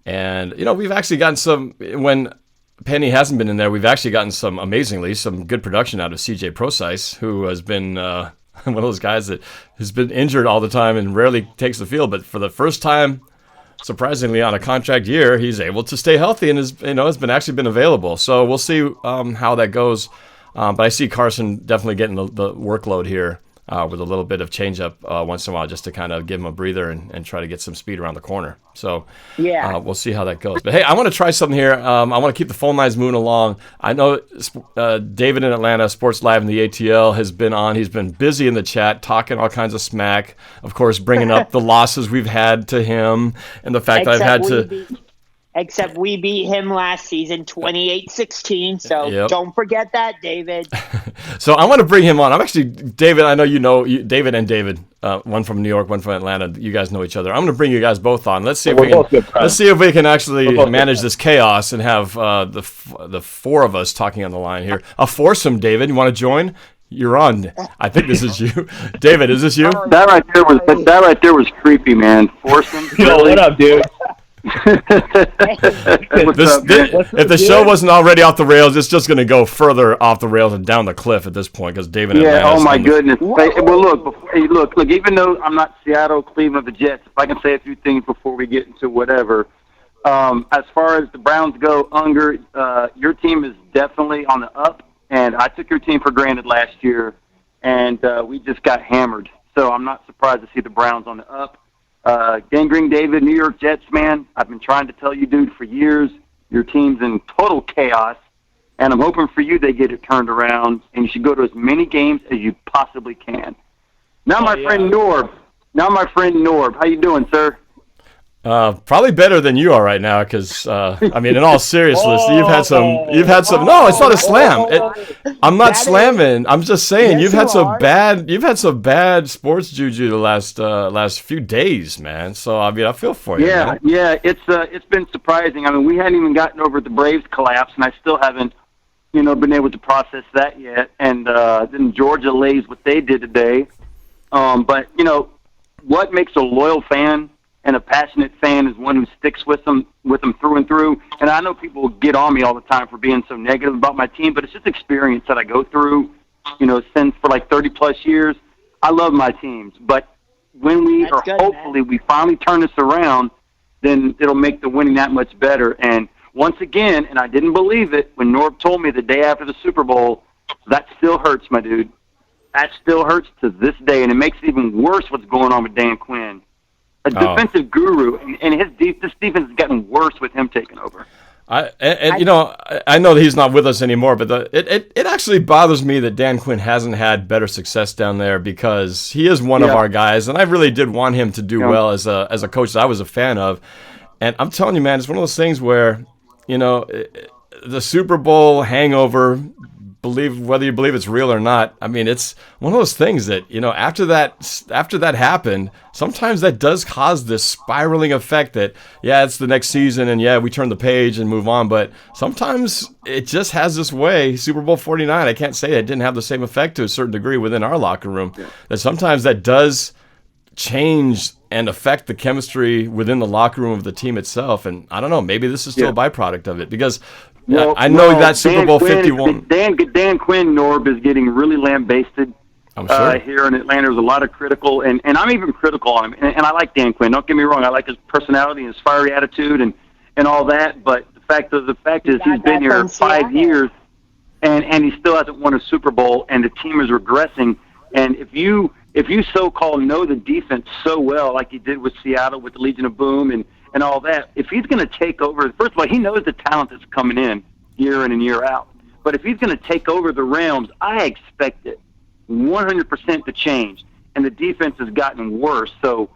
And, we've actually gotten when Penny hasn't been in there, we've actually gotten some good production out of CJ Prosise, who has been one of those guys that has been injured all the time and rarely takes the field. But for the first time, surprisingly, on a contract year, he's able to stay healthy and has been available. So we'll see how that goes. But I see Carson definitely getting the workload here. With a little bit of change-up once in a while just to kind of give him a breather and try to get some speed around the corner. So we'll see how that goes. But, hey, I want to try something here. I want to keep the phone lines moving along. I know David in Atlanta, Sports Live in the ATL, has been on. He's been busy in the chat talking all kinds of smack, of course, bringing up the losses we've had to him and the fact that I've had to – Except we beat him last season 28-16, so Don't forget that, David. So I want to bring him on. I'm actually, David, I know David and David, one from New York, one from Atlanta. You guys know each other. I'm going to bring you guys both on. Let's see if we can actually manage this chaos and have the four of us talking on the line here. A foursome, David. You want to join? You're on. I think this is you. David, is this you? That right there was creepy, man. Forcing. Yo, what up, dude? If the show wasn't already off the rails, it's just going to go further off the rails and down the cliff at this point because David. Yeah. Oh my goodness. Well, look. Even though I'm not Seattle, Cleveland, the Jets, if I can say a few things before we get into whatever. As far as the Browns go, Unger, your team is definitely on the up, and I took your team for granted last year, and we just got hammered. So I'm not surprised to see the Browns on the up. Gangrene David, New York Jets, man, I've been trying to tell you, dude, for years, your team's in total chaos, and I'm hoping for you they get it turned around, and you should go to as many games as you possibly can. Now, my friend Norb, how you doing, sir? Probably better than you are right now, because I mean, in all seriousness, you've had some. No, it's not a slam. I'm not slamming. I'm just saying you've had some bad sports juju the last few days, man. So I mean, I feel for you. Yeah, man. yeah. It's been surprising. I mean, we hadn't even gotten over the Braves collapse, and I still haven't, been able to process that yet. And then Georgia lays what they did today. But what makes a loyal fan and a passionate fan is one who sticks with them through and through. And I know people get on me all the time for being so negative about my team, but it's just experience that I go through, since for like 30-plus years. I love my teams. But when we hopefully we finally turn this around, then it'll make the winning that much better. And once again, and I didn't believe it, when Norb told me the day after the Super Bowl, that still hurts, my dude. That still hurts to this day, and it makes it even worse what's going on with Dan Quinn. A defensive guru, and this defense has gotten worse with him taking over. I know that he's not with us anymore, but it actually bothers me that Dan Quinn hasn't had better success down there because he is one of our guys, and I really did want him to do well as a coach that I was a fan of. And I'm telling you, man, it's one of those things where, the Super Bowl hangover, whether you believe it's real or not, I mean, it's one of those things that, after that happened, sometimes that does cause this spiraling effect that, it's the next season and we turn the page and move on. But sometimes it just has this way. Super Bowl 49, I can't say it didn't have the same effect to a certain degree within our locker room. That sometimes that does change and affect the chemistry within the locker room of the team itself. And I don't know, maybe this is still a byproduct of it because I know that Super Bowl 51. Dan Quinn, Norb, is getting really lambasted here in Atlanta. There's a lot of critical, and I'm even critical on him. And I like Dan Quinn. Don't get me wrong. I like his personality and his fiery attitude and all that. But the fact is he's been here 5 years, and he still hasn't won a Super Bowl, and the team is regressing. And if you so-called know the defense so well, like he did with Seattle with the Legion of Boom and all that, if he's going to take over, first of all, he knows the talent that's coming in year and year out. But if he's going to take over the Rams, I expect it 100% to change. And the defense has gotten worse. So,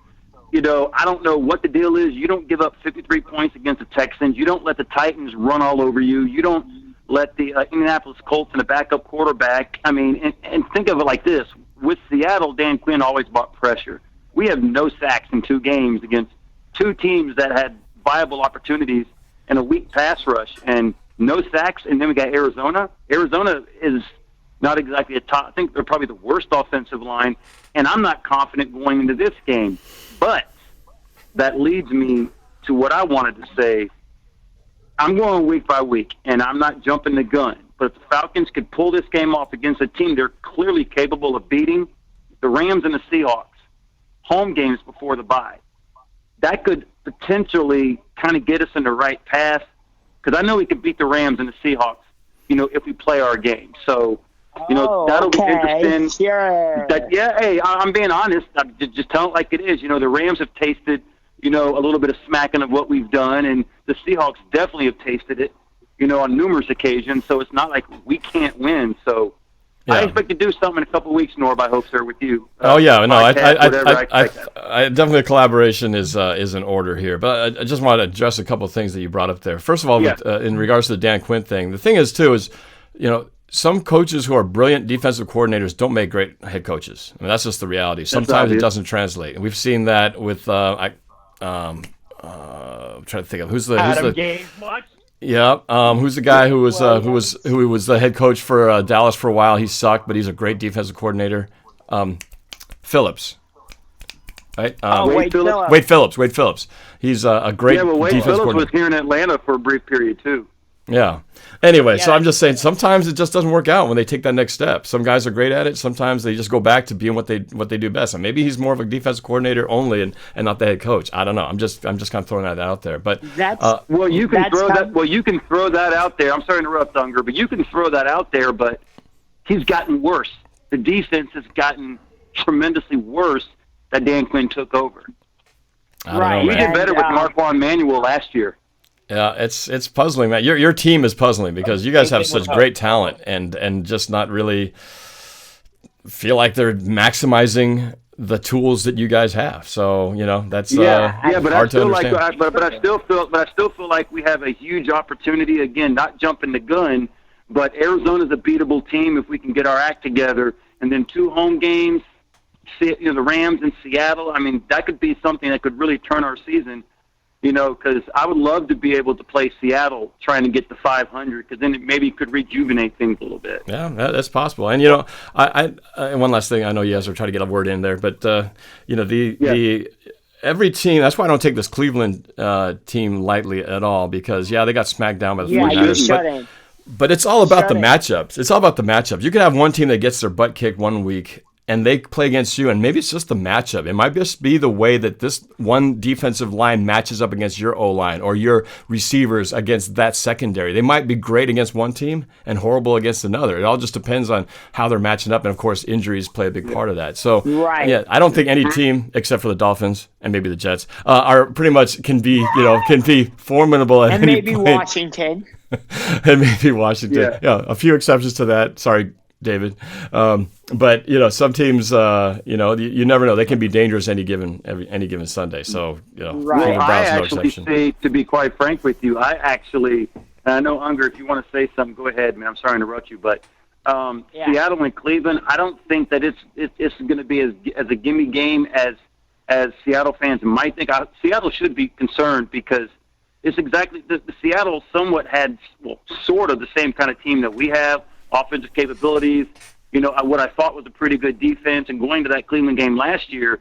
I don't know what the deal is. You don't give up 53 points against the Texans. You don't let the Titans run all over you. You don't let the Indianapolis Colts and a backup quarterback. I mean, and think of it like this. With Seattle, Dan Quinn always brought pressure. We have no sacks in 2 games against 2 teams that had viable opportunities and a weak pass rush and no sacks. And then we got Arizona. Arizona is not exactly a top. I think they're probably the worst offensive line, and I'm not confident going into this game. But that leads me to what I wanted to say. I'm going week by week, and I'm not jumping the gun. But if the Falcons could pull this game off against a team they're clearly capable of beating, the Rams and the Seahawks, home games before the bye, that could potentially kind of get us in the right path because I know we could beat the Rams and the Seahawks, if we play our game. So, that'll be interesting. Sure. I'm being honest. I'm just telling it like it is. The Rams have tasted, a little bit of smacking of what we've done, and the Seahawks definitely have tasted it, on numerous occasions. So it's not like we can't win. So I expect to do something in a couple of weeks, Norb, I hope, sir, with you. I definitely collaboration is in order here. But I just want to address a couple of things that you brought up there. First of all, in regards to the Dan Quinn thing, the thing is, too, is, some coaches who are brilliant defensive coordinators don't make great head coaches. I mean, that's just the reality. Sometimes it doesn't translate. And we've seen that with, I'm trying to think of who's the Gaines much? Yeah. Who's the guy who was the head coach for Dallas for a while? He sucked, but he's a great defensive coordinator. Phillips. Right? Wade Phillips. Wade Phillips. He's a great Wade defensive Phillips coordinator. was here in Atlanta for a brief period too. Yeah. Anyway, so I'm just saying sometimes it just doesn't work out when they take that next step. Some guys are great at it. Sometimes they just go back to being what they do best. And maybe he's more of a defensive coordinator only and not the head coach. I don't know. I'm just kind of throwing that out there. But you can throw that out there. I'm sorry to interrupt, Unger, but you can throw that out there. But he's gotten worse. The defense has gotten tremendously worse that Dan Quinn took over. Right. We did better with Marquand Manuel last year. Yeah, it's puzzling, man. Your team is puzzling because you guys have such great talent and just not really feel like they're maximizing the tools that you guys have. So that's but hard to understand. But I still feel like we have a huge opportunity. Again, not jumping the gun, but Arizona's a beatable team if we can get our act together. And then 2 home games, the Rams and Seattle. I mean, that could be something that could really turn our season. Because I would love to be able to play Seattle trying to get to 500, because then it maybe could rejuvenate things a little bit. Yeah, that's possible. And I one last thing. I know you guys are trying to get a word in there, but the every team. That's why I don't take this Cleveland team lightly at all, because they got smacked down by the 49ers. But it's all about the matchups. It's all about the matchups. You can have one team that gets their butt kicked one week, and they play against you, and maybe it's just the matchup. It might just be the way that this one defensive line matches up against your O-line or your receivers against that secondary. They might be great against one team and horrible against another. It all just depends on how they're matching up, and of course, injuries play a big part of that. So, I don't think any team except for the Dolphins and maybe the Jets are pretty much can be formidable at any point. And maybe Washington. And maybe Washington. Yeah, a few exceptions to that. Sorry, David. But some teams, you never know. They can be dangerous any given Sunday. So Well, I actually say, to be quite frank with you, and I know Unger, if you want to say something, go ahead, man. I'm sorry to interrupt you, but Seattle and Cleveland, I don't think that it's going to be as a gimme game as Seattle fans might think. Seattle should be concerned because it's exactly the Seattle somewhat had sort of the same kind of team that we have. Offensive capabilities, what I thought was a pretty good defense. And going to that Cleveland game last year,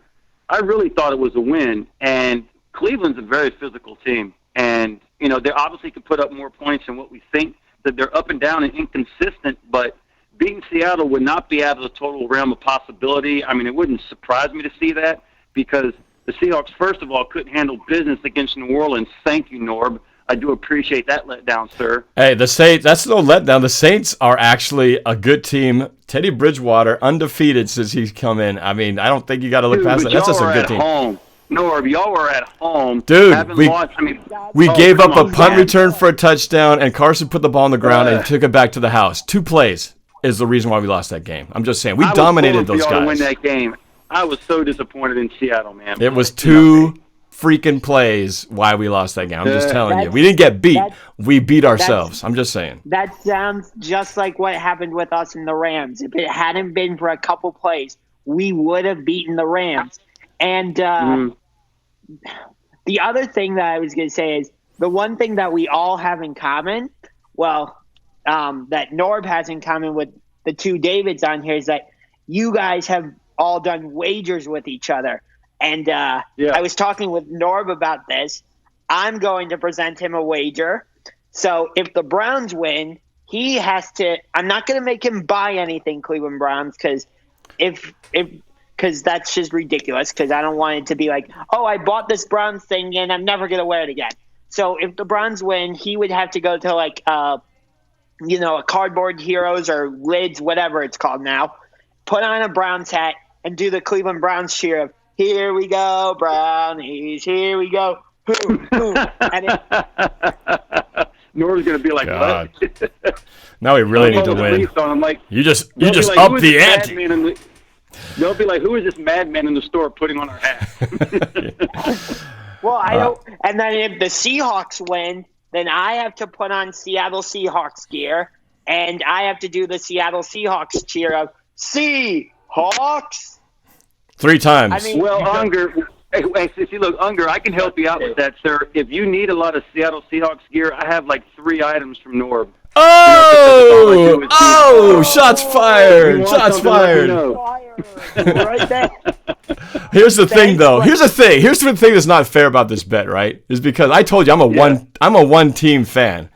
I really thought it was a win. And Cleveland's a very physical team. And, they obviously could put up more points than what we think, that they're up and down and inconsistent. But beating Seattle would not be out of the total realm of possibility. I mean, it wouldn't surprise me to see that, because the Seahawks, first of all, couldn't handle business against New Orleans. Thank you, Norb. I do appreciate that letdown, sir. Hey, the Saints, that's no letdown. The Saints are actually a good team. Teddy Bridgewater, undefeated since he's come in. I mean, I don't think you got to look past that. That's just a good team. Home. Norb, y'all were at home. Dude, we gave up a punt return for a touchdown, and Carson put the ball on the ground and took it back to the house. 2 plays is the reason why we lost that game. I'm just saying. We dominated those guys. To win that game. I was so disappointed in Seattle, man. It was 2 freaking plays why we lost that game. I'm just telling you. We didn't get beat. We beat ourselves. I'm just saying. That sounds just like what happened with us in the Rams. If it hadn't been for a couple plays, we would have beaten the Rams. And the other thing that I was going to say is the one thing that we all have in common, that Norb has in common with the 2 Davids on here, is that you guys have all done wagers with each other. And I was talking with Norb about this. I'm going to present him a wager. So if the Browns win, he has to – I'm not going to make him buy anything, Cleveland Browns, because that's just ridiculous, because I don't want it to be like, oh, I bought this Browns thing and I'm never going to wear it again. So if the Browns win, he would have to go to a Cardboard Heroes or Lids, whatever it's called now, put on a Browns hat and do the Cleveland Browns cheer of, here we go, Brownies. Here we go. Nora's going to be like, God. what? Now we really need to win. You just up the ante. They'll be like, who is this madman in the store putting on our hat? Well, I don't. And then if the Seahawks win, then I have to put on Seattle Seahawks gear, and I have to do the Seattle Seahawks cheer of Seahawks. 3 times. I mean, well, Unger, See, look, Unger, I can help you out with that, sir. If you need a lot of Seattle Seahawks gear, I have like 3 items from Norb. Shots fired! Shots fired! Right there. Here's the thing, though. Here's the thing that's not fair about this bet, right? Is because I told you I'm a one-team fan.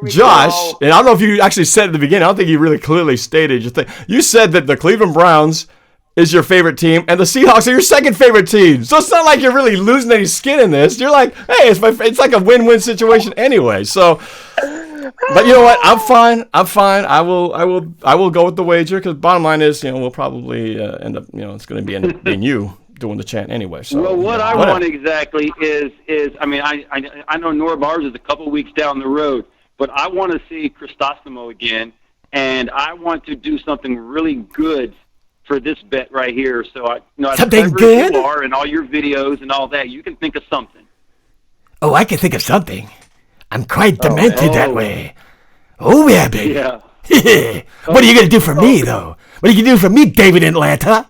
Josh, and I don't know if you actually said at the beginning. I don't think you really clearly stated your thing. You said that the Cleveland Browns is your favorite team, and the Seahawks are your second favorite team. So it's not like you're really losing any skin in this. You're like, hey, it's like a win-win situation anyway. So, but you know what? I'm fine. I will go with the wager because bottom line is, we'll probably end up, it's going to end up being you doing the chant anyway. So, well, what I want exactly is I mean, I know Norb ours is a couple weeks down the road, but I want to see Cristostomo again, and I want to do something really good for this bet right here. So something good? You are and all your videos and all that, you can think of something. Oh, I can think of something. I'm quite demented that way. Oh yeah, baby. Yeah. What are you gonna do for me, though? What are you gonna do for me, David in Atlanta?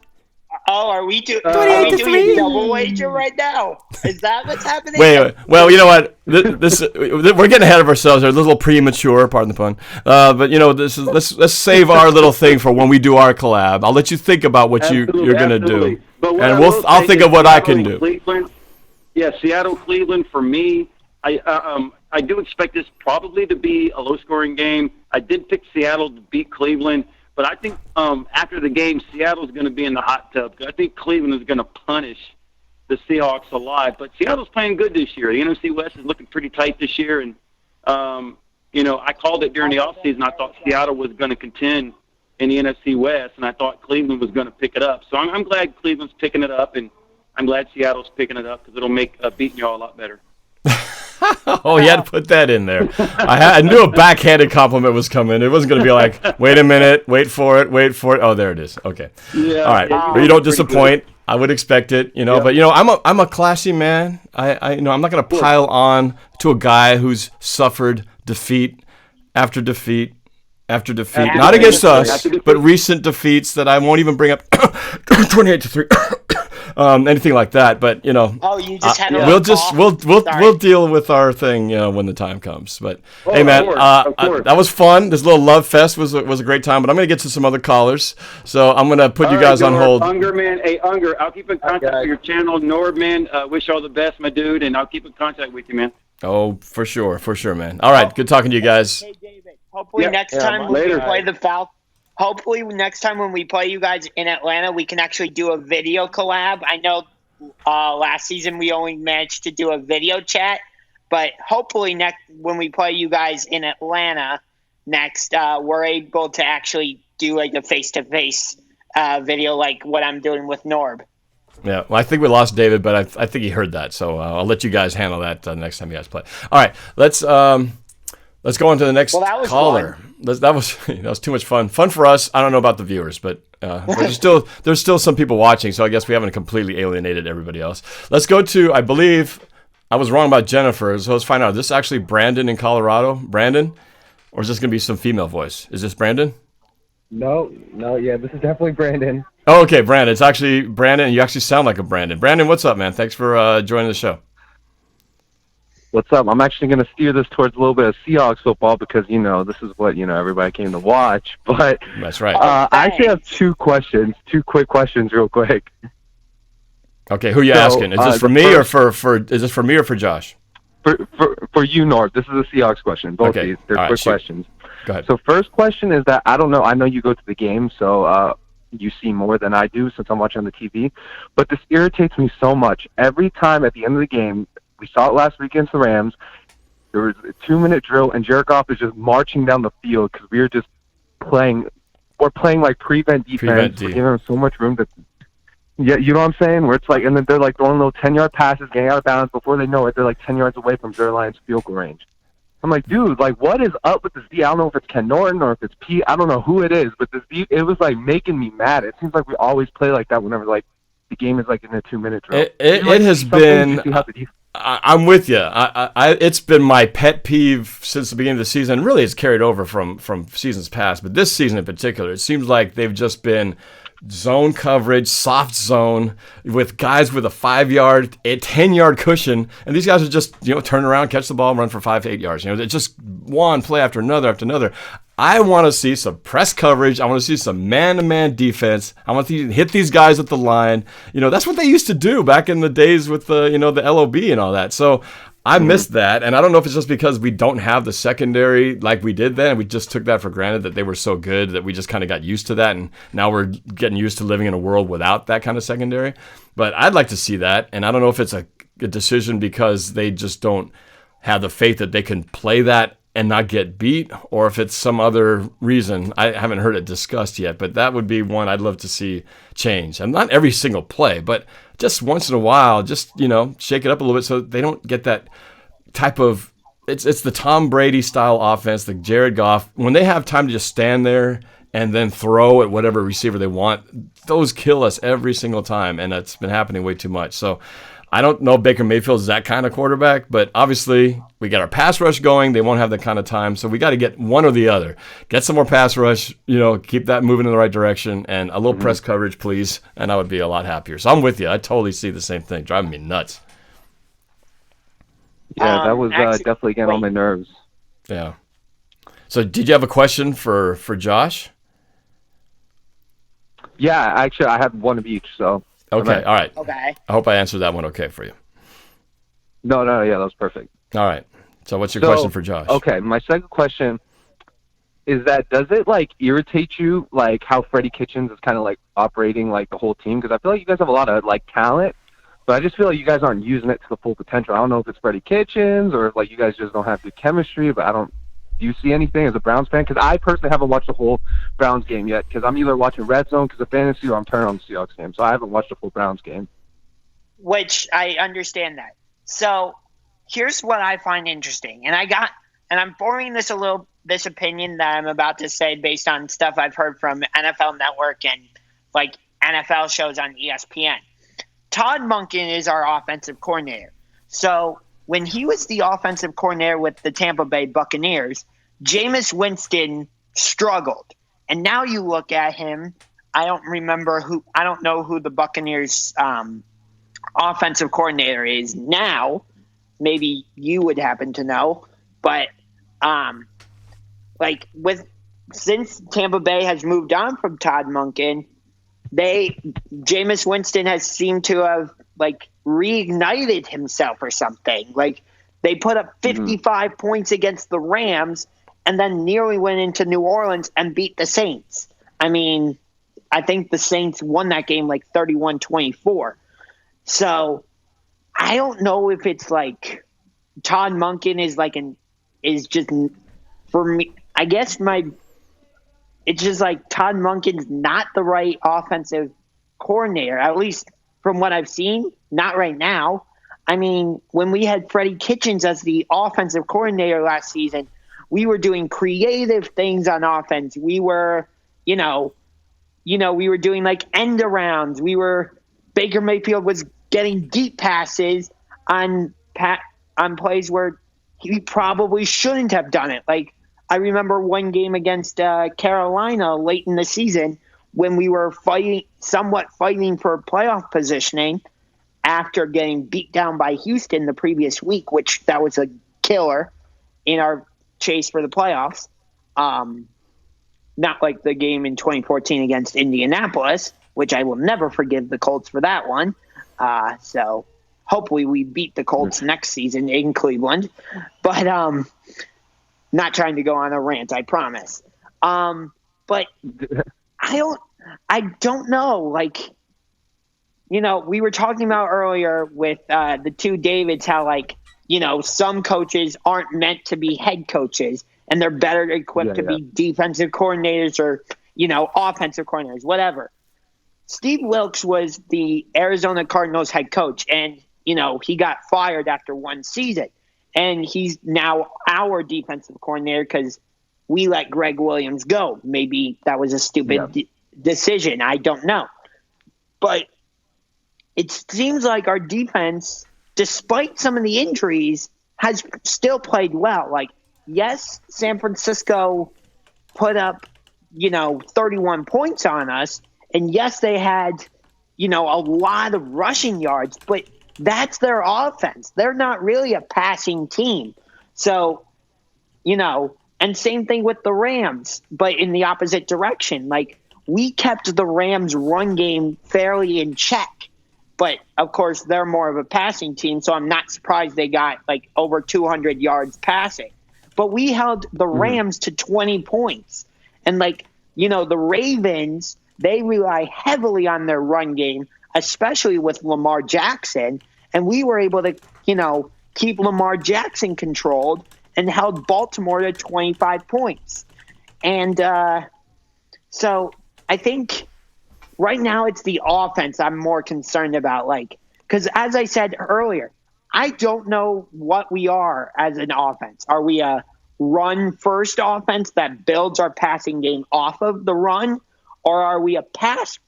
Oh, are we doing a double wager right now? Is that what's happening? Wait. Well, you know what? We're getting ahead of ourselves. We're a little premature, pardon the pun. But let's save our little thing for when we do our collab. I'll let you think about what you're gonna do, and I'll think of what I can do. Cleveland, Seattle, Cleveland. For me, I do expect this probably to be a low-scoring game. I did pick Seattle to beat Cleveland. But I think after the game, Seattle's going to be in the hot tub. I think Cleveland is going to punish the Seahawks alive. But Seattle's playing good this year. The NFC West is looking pretty tight this year. And, I called it during the offseason. I thought Seattle was going to contend in the NFC West, and I thought Cleveland was going to pick it up. So I'm glad Cleveland's picking it up, and I'm glad Seattle's picking it up because it'll make beating y'all a lot better. Oh, you had to put that in there. I knew a backhanded compliment was coming. It wasn't going to be like, wait a minute, wait for it. Oh, there it is. Okay. Yeah. All right. But you don't disappoint. I would expect it, But I'm a classy man. I'm not going to pile on to a guy who's suffered defeat after defeat after defeat. Not against us, but recent defeats that I won't even bring up. 28-3. Anything like that, but Oh, you just had we'll deal with our thing, when the time comes. But hey, man, of course. That was fun. This little love fest was a great time. But I'm gonna get to some other callers, so I'm gonna put you guys on hold. Unger, man, hey Unger, I'll keep in contact with your channel, Norb, man. Wish you all the best, my dude, and I'll keep in contact with you, man. Oh, for sure, man. All right, good talking to you guys. Hey, David. Hopefully next time when we play the Falcons. Hopefully, next time when we play you guys in Atlanta, we can actually do a video collab. I know last season we only managed to do a video chat, but hopefully when we play you guys in Atlanta next, we're able to actually do like a face-to-face video like what I'm doing with Norb. Yeah, well, I think we lost David, but I think he heard that, so I'll let you guys handle that next time you guys play. All right, let's go on to the next caller. That was too much fun. Fun for us. I don't know about the viewers, but there's still some people watching, so I guess we haven't completely alienated everybody else. Let's go to, I believe, I was wrong about Jennifer, so let's find out. Is this actually Brandon in Colorado? Brandon? Or is this going to be some female voice? Is this Brandon? No, yeah, this is definitely Brandon. Oh, okay, Brandon. It's actually Brandon, and you actually sound like a Brandon. Brandon, what's up, man? Thanks for joining the show. What's up? I'm actually going to steer this towards a little bit of Seahawks football because, this is what, everybody came to watch. But that's right. I actually have two quick questions real quick. Okay, who are you asking? Is this for me or is this for me or for Josh? For you, Norb. This is a Seahawks question. Both of these. They're quick questions. Go ahead. So first question is that I don't know. I know you go to the game, so you see more than I do since I'm watching on the TV. But this irritates me so much. Every time at the end of the game, we saw it last week against the Rams. There was a 2-minute drill, and Jared Goff is just marching down the field because we were just playing. We're playing like prevent defense. We're giving them so much room to. Yeah, you know what I'm saying? Where it's like, and then they're like throwing little 10-yard passes, getting out of bounds. Before they know it, they're like 10 yards away from their line's field goal range. I'm like, dude, like, what is up with this D? I don't know if it's Ken Norton or if it's Pete. I don't know who it is, but this D, it was like making me mad. It seems like we always play like that whenever like the game is like in a 2-minute drill. It has been. I'm with you. It's been my pet peeve since the beginning of the season. Really, it's carried over from seasons past, but this season in particular, it seems like they've just been zone coverage, soft zone, with guys with a 5-yard, 10-yard cushion, and these guys are just, turn around, catch the ball, run for 5 to 8 yards. It's just one play after another. I want to see some press coverage. I want to see some man-to-man defense. I want to hit these guys at the line. That's what they used to do back in the days with the LOB and all that. So I missed that, and I don't know if it's just because we don't have the secondary like we did then. We just took that for granted that they were so good that we just kind of got used to that, and now we're getting used to living in a world without that kind of secondary. But I'd like to see that, and I don't know if it's a decision because they just don't have the faith that they can play that and not get beat, or if it's some other reason. I haven't heard it discussed yet, but that would be one I'd love to see change. And not every single play, but just once in a while, just, shake it up a little bit so they don't get that type of, it's the Tom Brady style offense, the Jared Goff. When they have time to just stand there and then throw at whatever receiver they want, those kill us every single time, and it's been happening way too much. So I don't know if Baker Mayfield is that kind of quarterback, but obviously we got our pass rush going. They won't have that kind of time, so we got to get one or the other. Get some more pass rush, keep that moving in the right direction, and a little press coverage, please, and I would be a lot happier. So I'm with you. I totally see the same thing. Driving me nuts. Yeah, that was definitely getting on my nerves. Yeah. So did you have a question for Josh? Yeah, actually, I have one of each, so. Okay, all right. Okay. I hope I answered that one okay for you. No, yeah, that was perfect. All right. So what's your question for Josh? Okay, my second question is that does it, irritate you, how Freddie Kitchens is kind of, operating, the whole team? Because I feel like you guys have a lot of, talent, but I just feel like you guys aren't using it to the full potential. I don't know if it's Freddie Kitchens or if, you guys just don't have good chemistry, but do you see anything as a Browns fan? Because I personally haven't watched the whole Browns game yet, because I'm either watching Red Zone because of fantasy or I'm turning on the Seahawks game. So I haven't watched the full Browns game. Which I understand that. So here's what I find interesting. And I'm forming this opinion that I'm about to say based on stuff I've heard from NFL Network and NFL shows on ESPN. Todd Monken is our offensive coordinator. So when he was the offensive coordinator with the Tampa Bay Buccaneers, Jameis Winston struggled. And now you look at him, I don't know who the Buccaneers offensive coordinator is now. Maybe you would happen to know. But since Tampa Bay has moved on from Todd Monken, Jameis Winston has seemed to have reignited himself or something. They put up 55 points against the Rams and then nearly went into New Orleans and beat the Saints. I mean, I think the Saints won that game 31-24. So I don't know if it's Todd Monken is just, for me, I guess it's just Todd Monken's not the right offensive coordinator, at least from what I've seen, not right now. I mean, when we had Freddie Kitchens as the offensive coordinator last season, we were doing creative things on offense. We were, we were doing end arounds. Baker Mayfield was getting deep passes on plays where he probably shouldn't have done it. I remember one game against Carolina late in the season when we were somewhat fighting for playoff positioning after getting beat down by Houston the previous week, which that was a killer in our chase for the playoffs. Not like the game in 2014 against Indianapolis, which I will never forgive the Colts for that one. So hopefully we beat the Colts next season in Cleveland. But not trying to go on a rant, I promise. But I don't know. We were talking about earlier with the two Davids, how some coaches aren't meant to be head coaches and they're better equipped to be defensive coordinators or, offensive coordinators, whatever. Steve Wilkes was the Arizona Cardinals head coach, and, he got fired after one season. And he's now our defensive coordinator because we let Greg Williams go. Maybe that was a stupid decision. I don't know. But it seems like our defense, despite some of the injuries, has still played well. Yes, San Francisco put up, 31 points on us. And yes, they had, a lot of rushing yards, but that's their offense. They're not really a passing team. So, and same thing with the Rams, but in the opposite direction. Like, we kept the Rams' run game fairly in check. But, of course, they're more of a passing team, so I'm not surprised they got, over 200 yards passing. But we held the Rams to 20 points. And, the Ravens, they rely heavily on their run game, especially with Lamar Jackson. And we were able to, keep Lamar Jackson controlled and held Baltimore to 25 points. And so I think right now it's the offense I'm more concerned about. Because as I said earlier, I don't know what we are as an offense. Are we a run-first offense that builds our passing game off of the run? Or are we a pass-first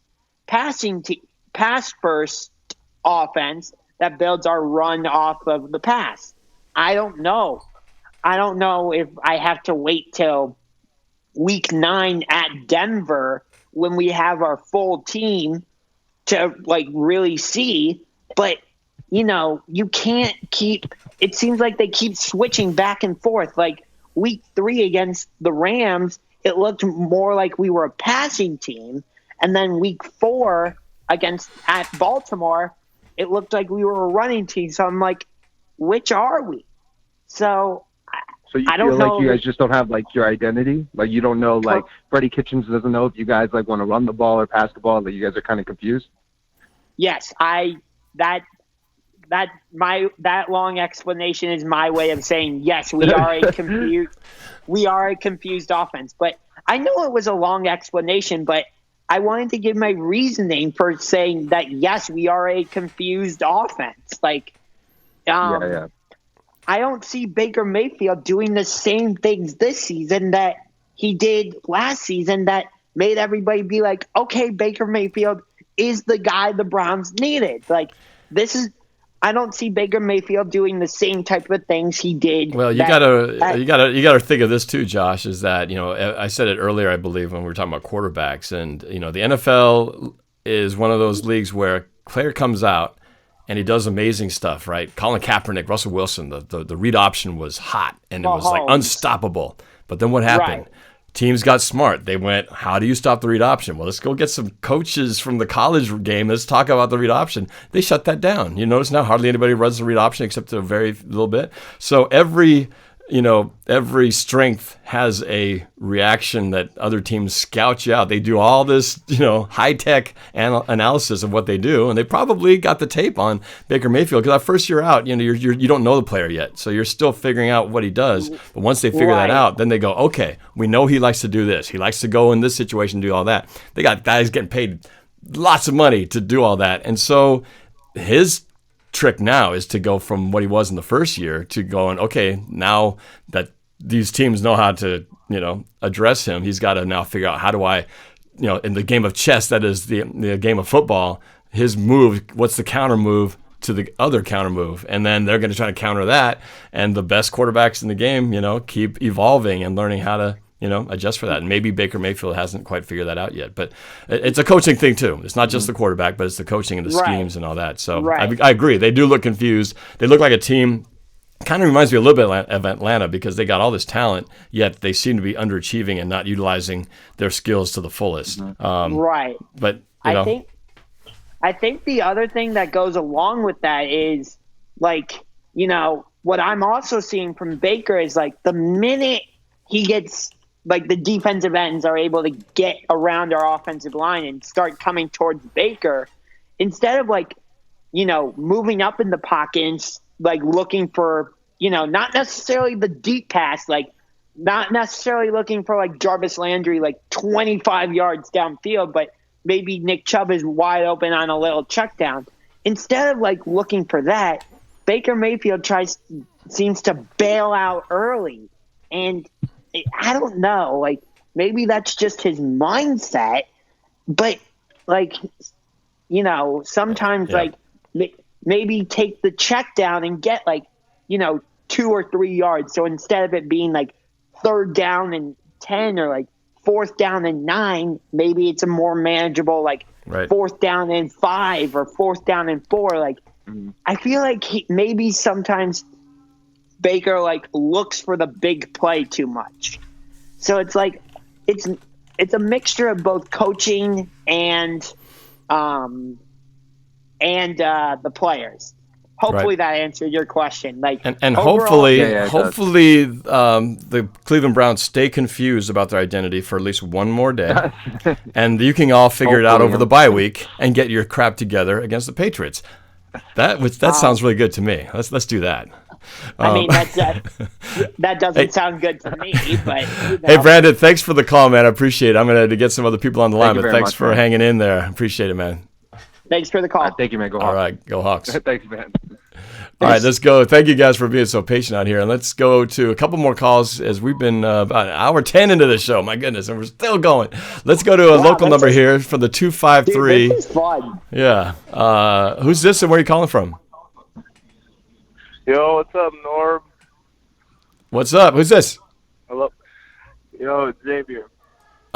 offense that builds our run off of the pass? I don't know. I don't know if I have to wait till week 9 at Denver when we have our full team to really see. But, you can't keep – it seems like they keep switching back and forth. Week 3 against the Rams, it looked more like we were a passing team. And then week 4 at Baltimore, it looked like we were a running team. So I'm like, which are we? So you I don't feel know. like you guys just don't have your identity? You don't know, Freddie Kitchens doesn't know if you guys want to run the ball or pass the ball, that you guys are kind of confused? Yes, that long explanation is my way of saying yes, we are a confused offense. But I know it was a long explanation, but I wanted to give my reasoning for saying that yes, we are a confused offense. Yeah. I don't see Baker Mayfield doing the same things this season that he did last season that made everybody be like, okay, Baker Mayfield is the guy the Browns needed. I don't see Baker Mayfield doing the same type of things he did. Well, you gotta think of this too, Josh, is that, I said it earlier, I believe, when we were talking about quarterbacks, and, the NFL is one of those leagues where a player comes out and he does amazing stuff, right? Colin Kaepernick, Russell Wilson, the read option was hot and it was unstoppable. But then what happened? Right. Teams got smart. They went, how do you stop the read option? Well, let's go get some coaches from the college game. Let's talk about the read option. They shut that down. You notice now hardly anybody runs the read option except a very little bit. So every strength has a reaction that other teams scout you out. They do all this, high-tech analysis of what they do, and they probably got the tape on Baker Mayfield because that first year out, you don't know the player yet, so you're still figuring out what he does. But once they figure that out, then they go, okay, we know he likes to do this. He likes to go in this situation, do all that. They got guys getting paid lots of money to do all that, and so his trick now is to go from what he was in the first year to going, okay, now that these teams know how to, address him, he's got to now figure out how do I, in the game of chess, that is the game of football, his move, what's the counter move to the other counter move? And then they're going to try to counter that. And the best quarterbacks in the game, keep evolving and learning how to, adjust for that. And maybe Baker Mayfield hasn't quite figured that out yet. But it's a coaching thing, too. It's not just the quarterback, but it's the coaching and the schemes and all that. So I agree. They do look confused. They look like a team. Kind of reminds me a little bit of Atlanta because they got all this talent, yet they seem to be underachieving and not utilizing their skills to the fullest. Right. But, I think the other thing that goes along with that is, what I'm also seeing from Baker is, the minute he gets – the defensive ends are able to get around our offensive line and start coming towards Baker, instead of moving up in the pocket and looking for, not necessarily the deep pass, not necessarily looking for Jarvis Landry 25 yards downfield, but maybe Nick Chubb is wide open on a little check down. Instead of looking for that, Baker Mayfield seems to bail out early. And I don't know, maybe that's just his mindset, but sometimes maybe take the check down and get 2 or 3 yards. So instead of it being 3rd down and 10 or 4th down and 9, maybe it's a more manageable, like, Right. 4th down and 5 or 4th down and 4. Like, I feel like maybe sometimes Baker, like, looks for the big play too much. So it's like it's a mixture of both coaching and the players. Hopefully that answered your question. Like, and overall, hopefully the Cleveland Browns stay confused about their identity for at least one more day, and you can all figure it out over the bye week and get your crap together against the Patriots. That sounds really good to me. Let's do that. I mean, that doesn't sound good to me. But hey, Brandon, thanks for the call, man. I appreciate it. I'm gonna get some other people on the line, but thanks for hanging in there. Appreciate it, man. Thanks for the call. Thank you, man. Go Hawks. All right, go Hawks. Thanks, man. All right, let's go. Thank you guys for being so patient out here. And let's go to a couple more calls as we've been about an hour 10 into the show. My goodness, and we're still going. Let's go to a local number here for the 253. Dude, this is fun. Yeah. Who's this and where are you calling from? Yo, what's up, Norb? What's up? Who's this? Hello. Yo, it's Xavier.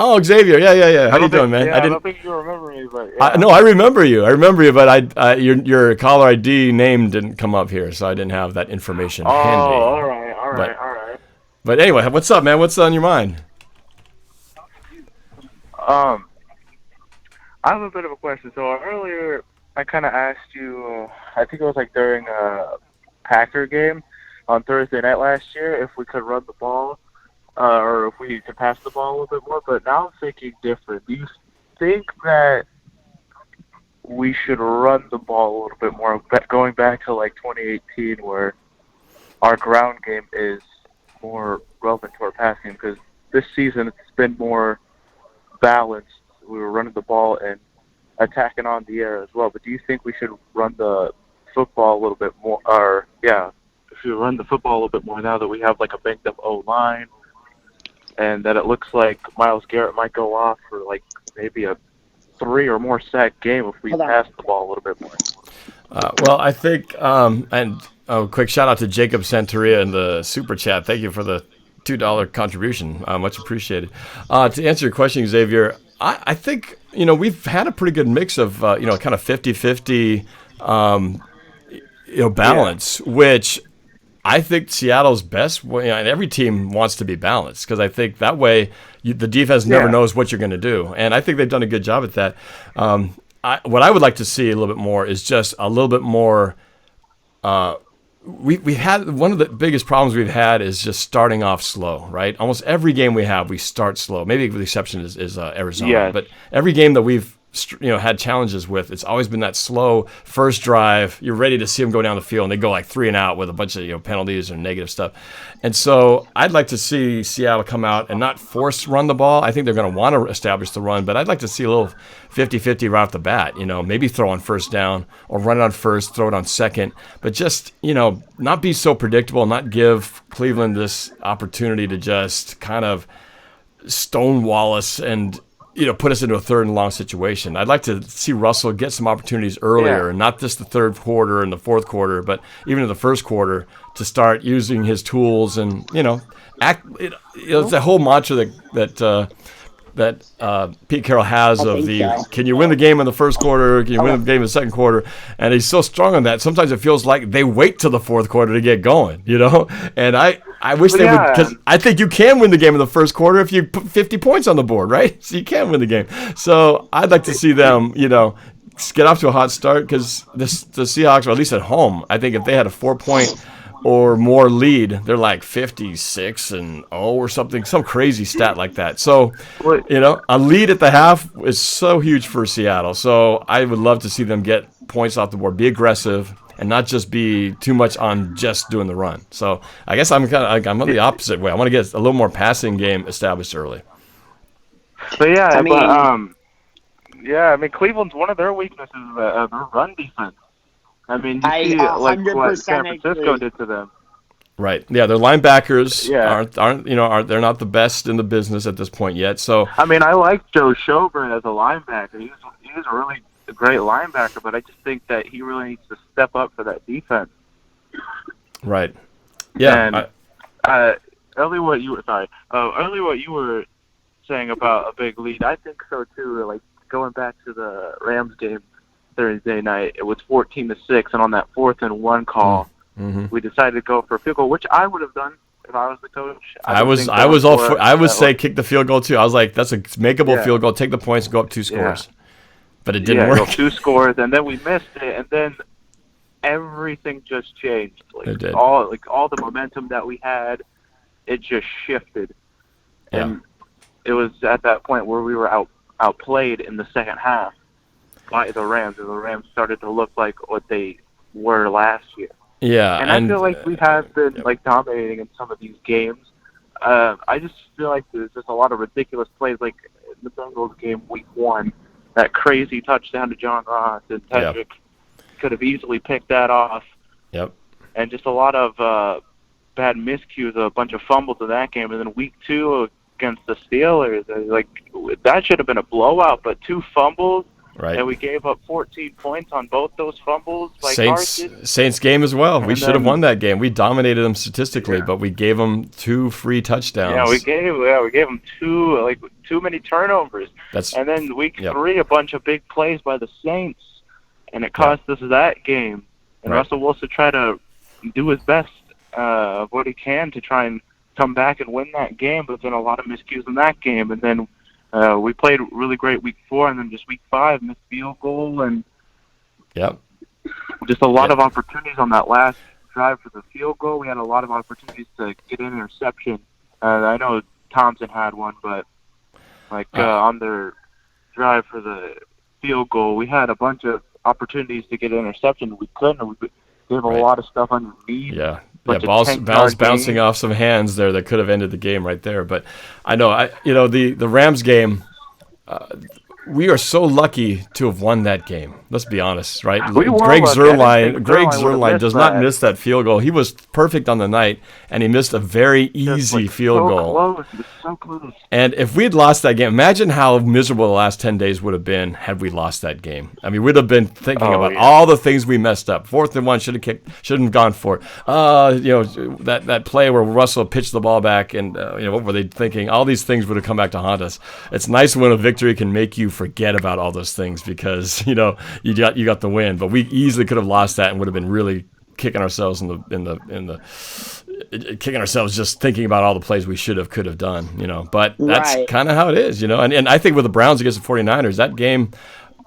Oh, Xavier. Yeah. How you doing, man? Yeah, I don't think you remember me, but yeah. No, I remember you. But your caller ID name didn't come up here, so I didn't have that information handy. All right. But anyway, what's up, man? What's on your mind? I have a bit of a question. So earlier, I kind of asked you, I think it was like during a Packer game on Thursday night last year, if we could run the ball. Or if we could pass the ball a little bit more, but now I'm thinking different. Do you think that we should run the ball a little bit more, going back to like 2018, where our ground game is more relevant to our passing? Because this season it's been more balanced. We were running the ball and attacking on the air as well. But do you think we should run the football a little bit more? If we run the football a little bit more now that we have like a banged up O-line? And that it looks like Myles Garrett might go off for like maybe a 3 or more sack game if we pass the ball a little bit more. Well, I think, quick shout out to Jacob Santeria in the super chat. Thank you for the $2 contribution. Much appreciated. To answer your question, Xavier, I think, we've had a pretty good mix of, kind of 50-50, balance, which I think Seattle's best, and every team wants to be balanced because I think that way the defense never knows what you're going to do. And I think they've done a good job at that. What I would like to see a little bit more is just a little bit more we had one of the biggest problems we've had is just starting off slow, right? Almost every game we have, we start slow. Maybe the exception is Arizona, but every game that we've had challenges with, it's always been that slow first drive. You're ready to see them go down the field, and they go like 3 and out with a bunch of penalties or negative stuff. And so I'd like to see Seattle come out and not force run the ball. I think they're going to want to establish the run, but I'd like to see a little 50-50 right off the bat. Maybe throw on first down or run it on first, throw it on second, but just not be so predictable, not give Cleveland this opportunity to just kind of stonewall us and put us into a 3rd and long situation. I'd like to see Russell get some opportunities earlier, not just the 3rd quarter and the 4th quarter, but even in the 1st quarter to start using his tools and act. It's a whole mantra that Pete Carroll has can you win the game in the 1st quarter? Can you win the game in the 2nd quarter? And he's so strong on that. Sometimes it feels like they wait till the 4th quarter to get going, And I wish they would, because I think you can win the game in the 1st quarter if you put 50 points on the board, right? So you can win the game. So I'd like to see them, get off to a hot start because the Seahawks, or at least at home, I think if they had a 4-point or more lead, they're like 56-0 or something, some crazy stat like that. So, a lead at the half is so huge for Seattle. So I would love to see them get points off the board, be aggressive, and not just be too much on just doing the run. So I guess I'm on the opposite way. I want to get a little more passing game established early. But Cleveland's one of their weaknesses is their run defense. I mean, you see like what San Francisco did to them. Right. Yeah, their linebackers aren't they're not the best in the business at this point yet. So I mean, I like Joe Schobert as a linebacker. He's a really great linebacker, but I just think that he really needs to step up for that defense. Right. Yeah. And earlier what you were saying about a big lead, I think so too. Like going back to the Rams game Thursday night, it was 14-6, and on that 4th-and-1 call, we decided to go for a field goal, which I would have done if I was the coach. I would say kick the field goal too. I was like, that's a makeable field goal. Take the points, go up 2 scores. But it didn't work. Go 2 scores, and then we missed it, and then everything just changed. Like, it did. All the momentum that we had, it just shifted. Yeah. And it was at that point where we were outplayed in the second half by the Rams, and the Rams started to look like what they were last year. Yeah, and I feel like we have been like dominating in some of these games. I just feel like there's just a lot of ridiculous plays, like in the Bengals game week 1, that crazy touchdown to John Ross, and Tedrick could have easily picked that off. Yep. And just a lot of bad miscues, a bunch of fumbles in that game, and then week 2 against the Steelers, like that should have been a blowout, but 2 fumbles. Right. And we gave up 14 points on both those fumbles by Saints game as well. We should have won that game. We dominated them statistically, but we gave them 2 free touchdowns. Yeah, we gave them too many turnovers. And then week 3, a bunch of big plays by the Saints, and it cost us that game. And Russell Wilson tried to do his best of what he can to try and come back and win that game, but then a lot of miscues in that game, and then we played really great week 4, and then just week 5 missed field goal, and just a lot of opportunities on that last drive for the field goal. We had a lot of opportunities to get an interception. I know Thompson had one, but on their drive for the field goal, we had a bunch of opportunities to get an interception. We couldn't. We gave a lot of stuff underneath. Yeah, balls bouncing off some hands there that could have ended the game right there. But I know, the Rams game, we are so lucky to have won that game. Let's be honest, right? Greg Zuerlein does not miss that field goal. He was perfect on the night, and he missed a very easy field goal. So close. And if we'd lost that game, imagine how miserable the last 10 days would have been had we lost that game. I mean, we'd have been thinking about all the things we messed up. 4th-and-1 shouldn't have gone for it. That play where Russell pitched the ball back, and what were they thinking? All these things would have come back to haunt us. It's nice when a victory can make you forget about all those things because you got the win, but we easily could have lost that and would have been really kicking ourselves kicking ourselves just thinking about all the plays we could have done, but that's kind of how it is, and I think with the Browns against the 49ers, that game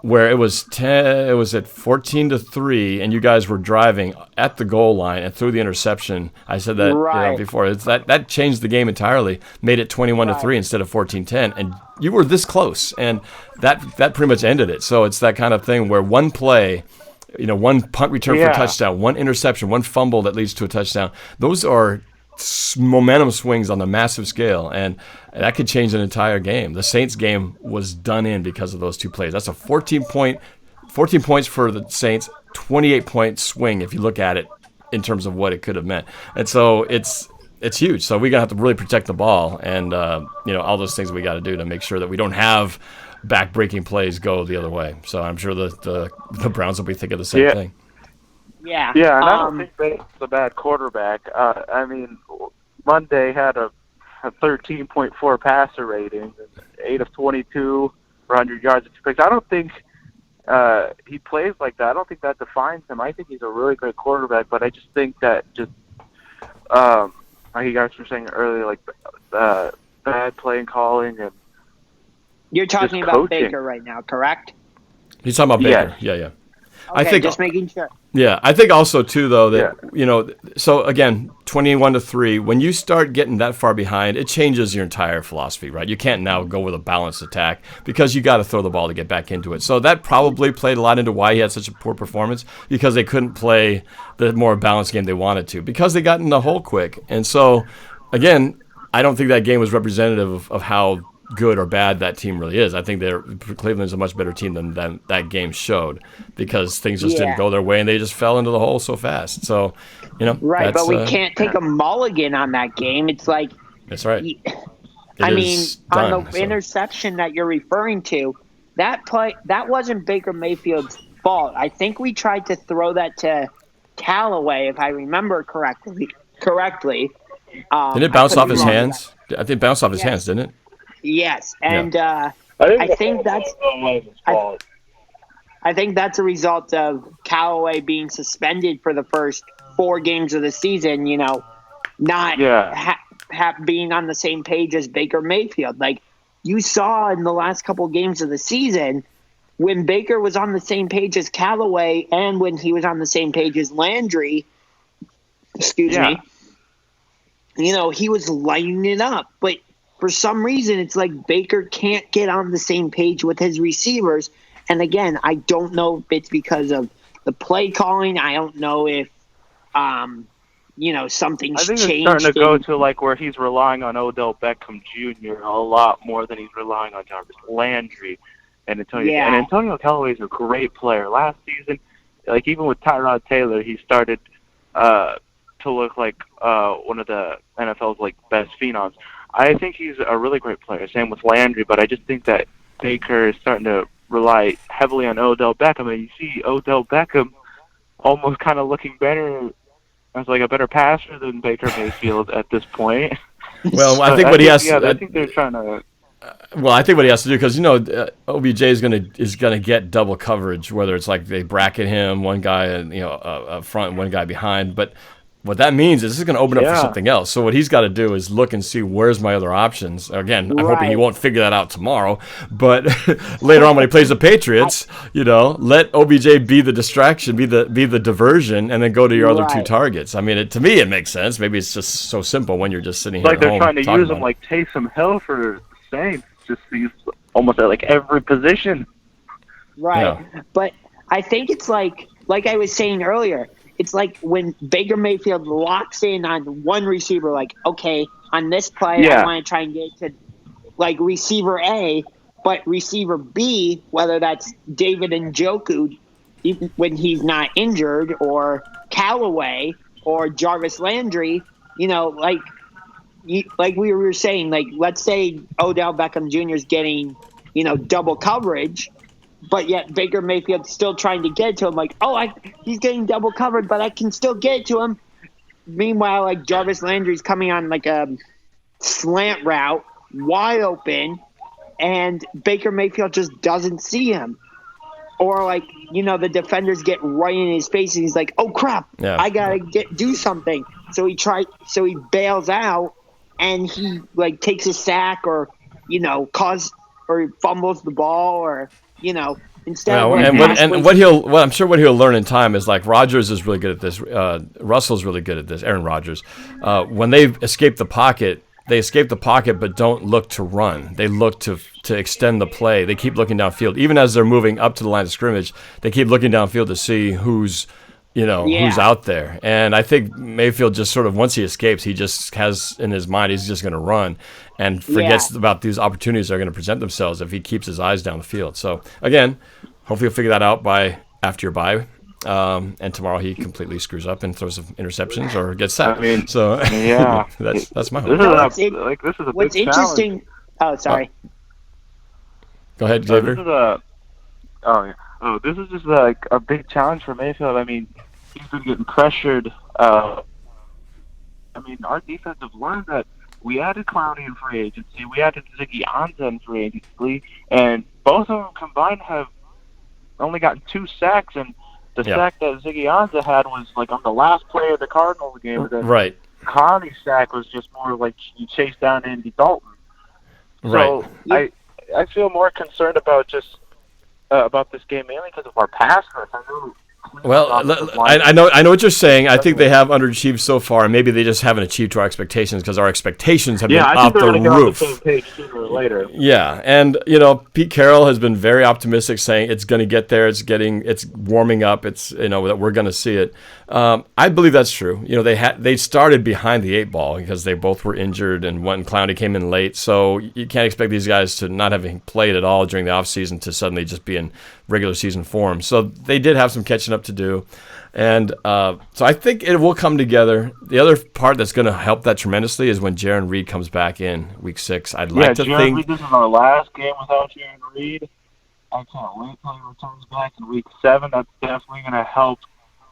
where it was at 14-3 and you guys were driving at the goal line and threw the interception. I said that before. It's that changed the game entirely, made it 21-3 instead of 14-10, and you were this close, and that pretty much ended it. So it's that kind of thing where one play, one punt return for a touchdown, one interception, one fumble that leads to a touchdown. Those are momentum swings on a massive scale, and that could change an entire game. The Saints game was done in because of those 2 plays. That's a 14 points for the Saints, 28-point swing if you look at it in terms of what it could have meant. And so it's huge. So we're going to have to really protect the ball and all those things we got to do to make sure that we don't have back-breaking plays go the other way. So I'm sure the Browns will be thinking the same thing. Yeah. Yeah, and I don't think Bates is a bad quarterback. I mean, Monday had a 13.4 passer rating, 8 of 22 for 100 yards and 2 picks. I don't think he plays like that. I don't think that defines him. I think he's a really great quarterback, but I just think that like you guys were saying earlier, like bad playing calling and you're talking about coaching. Baker right now, correct? He's talking about Baker. Yeah. Okay, I think just making sure. Yeah, I think also too though that so again, 21-3. When you start getting that far behind, it changes your entire philosophy, right? You can't now go with a balanced attack because you got to throw the ball to get back into it. So that probably played a lot into why he had such a poor performance because they couldn't play the more balanced game they wanted to because they got in the hole quick. And so again, I don't think that game was representative of how good or bad that team really is. I think Cleveland's a much better team than that game showed because things just didn't go their way and they just fell into the hole so fast. So, right, but we can't take a mulligan on that game. It's like that's right. On the interception that you're referring to, that play that wasn't Baker Mayfield's fault. I think we tried to throw that to Callaway, if I remember correctly. Didn't it bounce off his hands? I think it bounced off his hands, didn't it? Yes, and I think that's I think that's a result of Callaway being suspended for the first 4 games of the season. Not being on the same page as Baker Mayfield. Like you saw in the last couple games of the season, when Baker was on the same page as Callaway and when he was on the same page as Landry, excuse me, he was lighting it up. But for some reason, it's like Baker can't get on the same page with his receivers. And again, I don't know if it's because of the play calling. I don't know if, something's I think changed. it's starting to go to like where he's relying on Odell Beckham Jr. a lot more than he's relying on Jarvis Landry and Antonio. Yeah. And Antonio Callaway's a great player. Last season, like even with Tyrod Taylor, he started to look like one of the NFL's like best phenoms. I think he's a really great player. Same with Landry, but I just think that Baker is starting to rely heavily on Odell Beckham, and you see Odell Beckham almost kind of looking better as like a better passer than Baker Mayfield at this point. Well, I think what he has. Yeah, I think they're trying to. Well, I think what he has to do, because OBJ is gonna get double coverage, whether it's like they bracket him, one guy up front, one guy behind. But what that means is this is going to open up for something else. So what he's got to do is look and see where's my other options. Again, I'm hoping he won't figure that out tomorrow. But later on when he plays the Patriots, let OBJ be the distraction, be the diversion, and then go to your other 2 targets. I mean, to me, it makes sense. Maybe it's just so simple when you're just sitting here like at they're home trying to talking use him about like Taysom Hill for the Saints. Just he's almost at like every position. Right. Yeah. But I think it's like I was saying earlier, it's like when Baker Mayfield locks in on one receiver, like, okay, on this play, I want to try and get to like receiver A, but receiver B, whether that's David Njoku when he's not injured, or Callaway or Jarvis Landry, like we were saying, like let's say Odell Beckham Jr. is getting, double coverage. But yet Baker Mayfield's still trying to get to him. Like, he's getting double covered, but I can still get to him. Meanwhile, like Jarvis Landry's coming on like a slant route, wide open, and Baker Mayfield just doesn't see him. Or like, the defenders get right in his face, and he's like, "Oh crap, I gotta do something." So he bails out, and he like takes a sack, or or fumbles the ball, or instead of I'm sure what he'll learn in time is like Rodgers is really good at this. Russell's really good at this. Aaron Rodgers, when they escape the pocket, but don't look to run. They look to extend the play. They keep looking downfield, even as they're moving up to the line of scrimmage. They keep looking downfield to see who's out there. And I think Mayfield just sort of, once he escapes, he just has in his mind he's just going to run and forgets about these opportunities that are going to present themselves if he keeps his eyes down the field. So, again, hopefully he'll figure that out by after your bye. And tomorrow he completely screws up and throws some interceptions or gets sacked. I mean, so, that's my hope. This is a what's big interesting. Challenge. Oh, sorry. Go ahead, Xavier. This is just like a big challenge for Mayfield. I mean, he's been getting pressured. Our defensive line, that we added Clowney in free agency, we added Ziggy Ansah in free agency, and both of them combined have only gotten 2 sacks, and the sack that Ziggy Ansah had was like on the last play of the Cardinals game. Right. Clowney's sack was just more like you chased down Andy Dalton. Right. So I feel more concerned about about this game mainly because of our pass rush. Well, I know what you're saying. I think they have underachieved so far, and maybe they just haven't achieved to our expectations because our expectations have been off the roof. Get on the same page sooner or later. Yeah, and Pete Carroll has been very optimistic, saying it's going to get there. It's warming up. It's that we're going to see it. I believe that's true. They started behind the 8 ball because they both were injured, and when Clowney came in late, so you can't expect these guys to not having played at all during the offseason to suddenly just be in regular season form. So they did have some catching up to do. And so I think it will come together. The other part that's going to help that tremendously is when Jaron Reed comes back in week 6. I'd like to Jaron think. Reed, this is our last game without Jaron Reed. I can't wait till he returns back in week 7. That's definitely going to help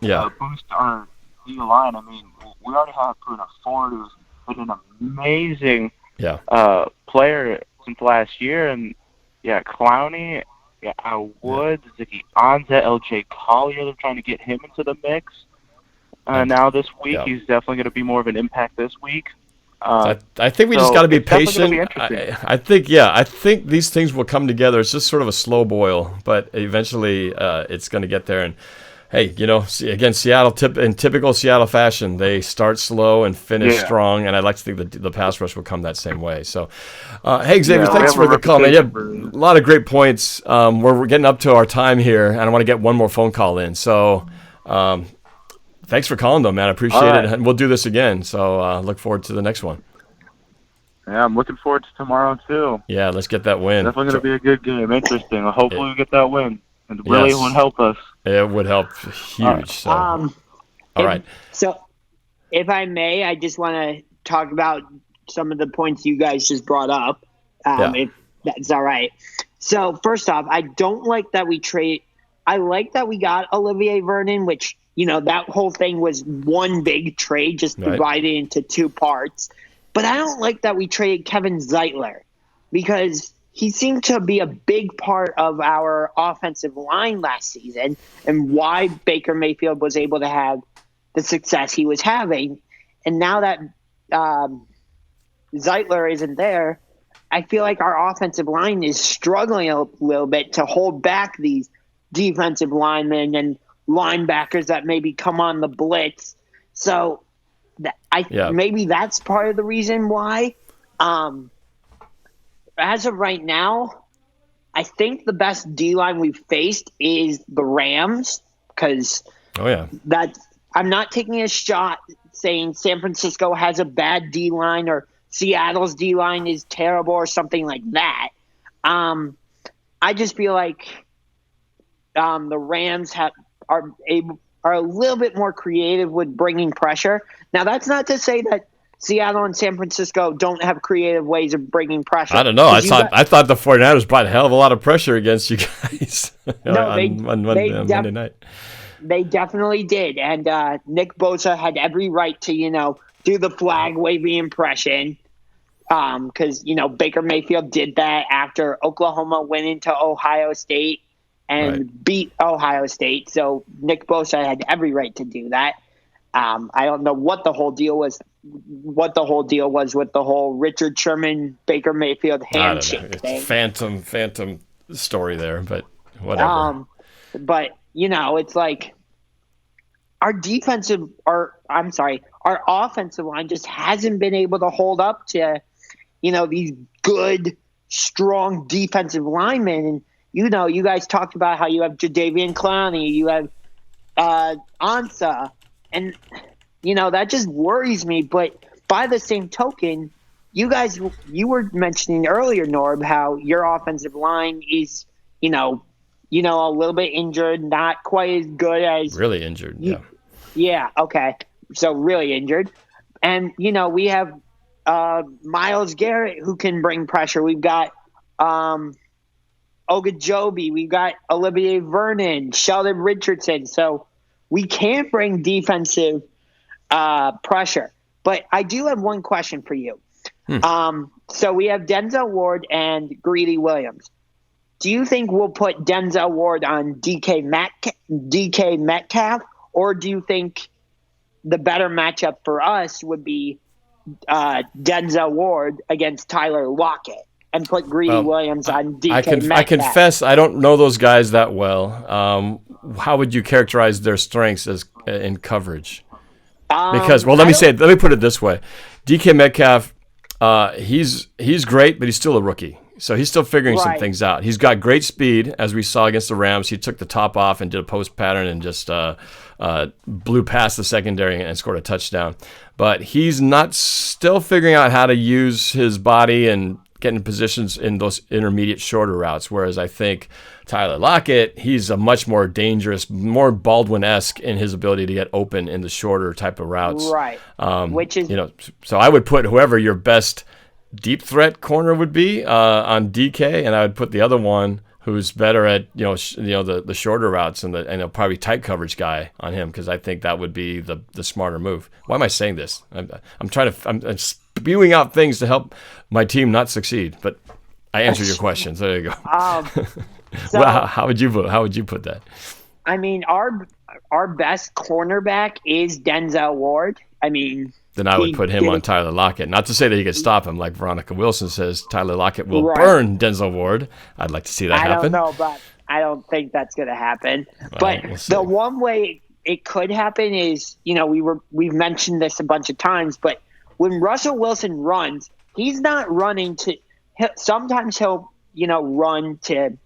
boost our D line. I mean, we already have Puna Ford, who's been an amazing player since last year, and Clowney, Woods, Zicky Ansah, LJ Collier. They're trying to get him into the mix. Now this week, he's definitely going to be more of an impact this week. I think we just got to be patient. I think these things will come together. It's just sort of a slow boil, but eventually it's going to get there. And hey, again, Seattle in typical Seattle fashion, they start slow and finish strong, and I'd like to think that the pass rush will come that same way. So, hey, Xavier, thanks for the call, man. A lot of great points. We're getting up to our time here, and I want to get one more phone call in. So, thanks for calling, though, man. I appreciate it, and we'll do this again. So, look forward to the next one. Yeah, I'm looking forward to tomorrow, too. Yeah, let's get that win. Definitely going to be a good game. Interesting. Hopefully we get that win. It really would help us. It would help huge. So, all right. So, if I may, I just want to talk about some of the points you guys just brought up, if that's all right. So, first off, I don't like that we trade. I like that we got Olivier Vernon, which, that whole thing was one big trade, just divided into two parts. But I don't like that we traded Kevin Zeitler because he seemed to be a big part of our offensive line last season and why Baker Mayfield was able to have the success he was having. And now that Zeitler isn't there, I feel like our offensive line is struggling a little bit to hold back these defensive linemen and linebackers that maybe come on the blitz. So maybe that's part of the reason why. As of right now, I think the best D-line we've faced is the Rams because I'm not taking a shot saying San Francisco has a bad D-line or Seattle's D-line is terrible or something like that. I just feel like the Rams are a little bit more creative with bringing pressure. Now, that's not to say that Seattle and San Francisco don't have creative ways of bringing pressure. I don't know. I thought the 49ers brought a hell of a lot of pressure against you guys on Monday night. They definitely did. And Nick Bosa had every right to, do the flag waving impression because, Baker Mayfield did that after Oklahoma went into Ohio State and beat Ohio State. So Nick Bosa had every right to do that. I don't know what the whole deal was with the whole Richard Sherman Baker Mayfield handshake thing. Phantom story there, but whatever. But it's like our offensive line just hasn't been able to hold up to these good, strong defensive linemen. And you guys talked about how you have Jadeveon Clowney, you have Ansah. And, that just worries me. But by the same token, you were mentioning earlier, Norb, how your offensive line is, a little bit injured, not quite as good as. Really injured, yeah. Yeah, okay. So really injured. And, we have Myles Garrett who can bring pressure. We've got Ogunjobi. We've got Olivier Vernon, Sheldon Richardson. So we can't bring defensive pressure. But I do have one question for you. So we have Denzel Ward and Greedy Williams. Do you think we'll put Denzel Ward on DK Metcalf, or do you think the better matchup for us would be Denzel Ward against Tyler Lockett and put Greedy Williams on DK Metcalf? I confess I don't know those guys that well. How would you characterize their strengths as in coverage? Because let me put it this way: DK Metcalf, he's great, but he's still a rookie, so he's still figuring some things out. He's got great speed, as we saw against the Rams. He took the top off and did a post pattern and just blew past the secondary and scored a touchdown. But he's not still figuring out how to use his body and get in positions in those intermediate shorter routes, whereas I think Tyler Lockett, he's a much more dangerous, more Baldwin-esque in his ability to get open in the shorter type of routes. Right. Which is so I would put whoever your best deep threat corner would be on DK, and I would put the other one who's better at the shorter routes and probably tight coverage guy on him, because I think that would be the smarter move. Why am I saying this? I'm spewing out things to help my team not succeed, but I answered your question. So there you go. So, well, how would you put that? I mean, our best cornerback is Denzel Ward. I mean, then I would put him on Tyler Lockett. Not to say that he could stop him, like Veronica Wilson says. Tyler Lockett will burn Denzel Ward. I'd like to see that happen. I don't know, but I don't think that's going to happen. But the one way it could happen is, we've mentioned this a bunch of times, but when Russell Wilson runs, he's not running to. Sometimes he'll, run to,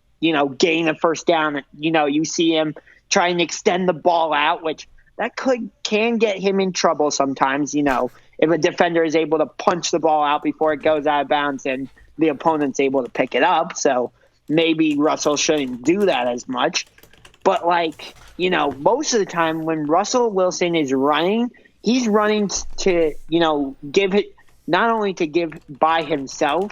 gain a first down. You see him trying to extend the ball out, which that can get him in trouble sometimes. If a defender is able to punch the ball out before it goes out of bounds and the opponent's able to pick it up. So maybe Russell shouldn't do that as much. But most of the time when Russell Wilson is running, he's running to, give it not only to give by himself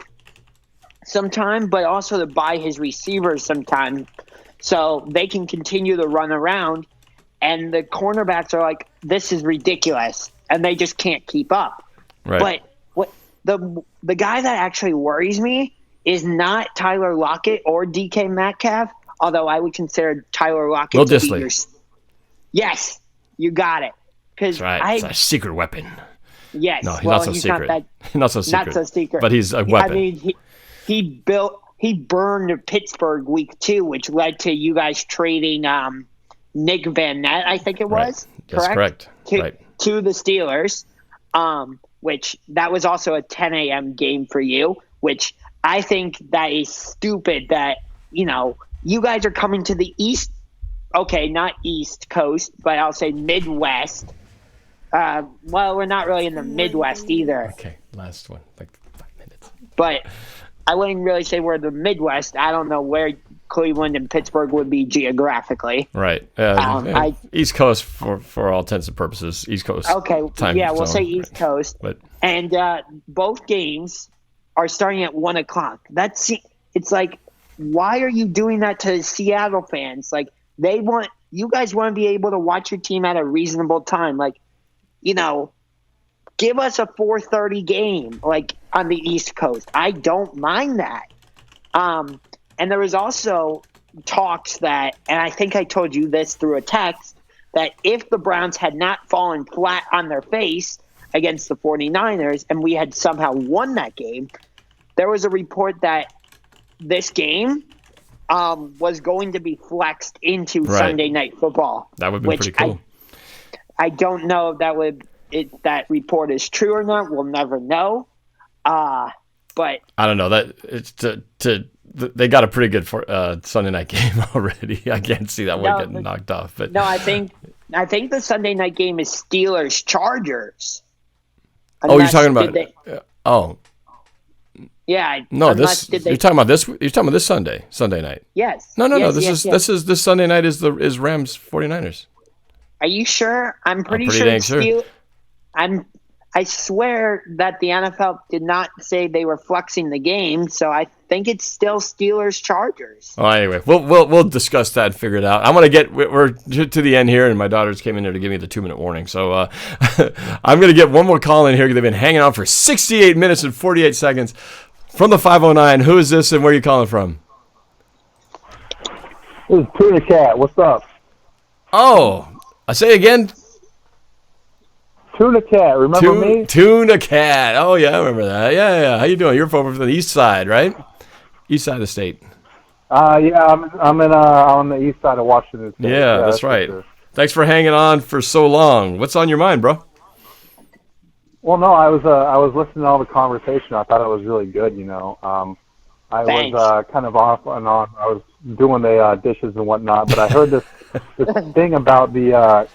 sometime, but also to buy his receivers sometime so they can continue to run around. And the cornerbacks are like, this is ridiculous, and they just can't keep up. Right. But the guy that actually worries me is not Tyler Lockett or DK Metcalf, although I would consider Tyler Lockett to be your... Yes, you got it. That's right. It's a secret weapon. Yes. No, he's not so secret. Not so secret. But he's a weapon. I mean, he burned Pittsburgh week 2, which led to you guys trading Nick Van Nett, I think it was. That's correct. To the Steelers, which that was also a 10 a.m. game for you, which I think that is stupid that, you guys are coming to the East. Okay, not East Coast, but I'll say Midwest. Well, we're not really in the Midwest either. Okay, last one, like 5 minutes. But I wouldn't really say we're the Midwest. I don't know where Cleveland and Pittsburgh would be geographically. Right. East Coast for all intents and purposes. East Coast. Okay. We'll say East Coast. But and both games are starting at 1:00. It's like, why are you doing that to Seattle fans? Like, you guys want to be able to watch your team at a reasonable time. Like, give us a 4:30 game, like on the East Coast. I don't mind that. And there was also talks that, and I think I told you this through a text, that if the Browns had not fallen flat on their face against the 49ers and we had somehow won that game, there was a report that this game was going to be flexed into Sunday Night Football. That would be pretty cool. I don't know if that report is true or not. We'll never know. But I don't know that it's they got a pretty good Sunday night game already. I can't see that one getting knocked off. But no, I think the Sunday night game is Steelers Chargers. You're talking about yeah. No, you're talking about this. You're talking about this Sunday night. Yes. No. Yes, This Sunday night is Rams 49ers. Are you sure? I'm pretty sure. I swear that the NFL did not say they were flexing the game, so I think it's still Steelers Chargers. Well, anyway, we'll discuss that and figure it out. We're to the end here, and my daughters came in there to give me the 2-minute warning. So I'm gonna get one more call in here because they've been hanging on for 68 minutes and 48 seconds from the 509. Who is this, and where are you calling from? This is Tuna Cat. What's up? Oh, I say again. Tuna Cat, remember me? Tuna Cat. Oh, yeah, I remember that. Yeah. How you doing? You're over from the east side, right? East side of the state. Yeah, I'm on the east side of Washington State. Yeah, that's right. Sure. Thanks for hanging on for so long. What's on your mind, bro? Well, no, I was listening to all the conversation. I thought it was really good, I was kind of off and on. I was doing the dishes and whatnot, but I heard this thing about the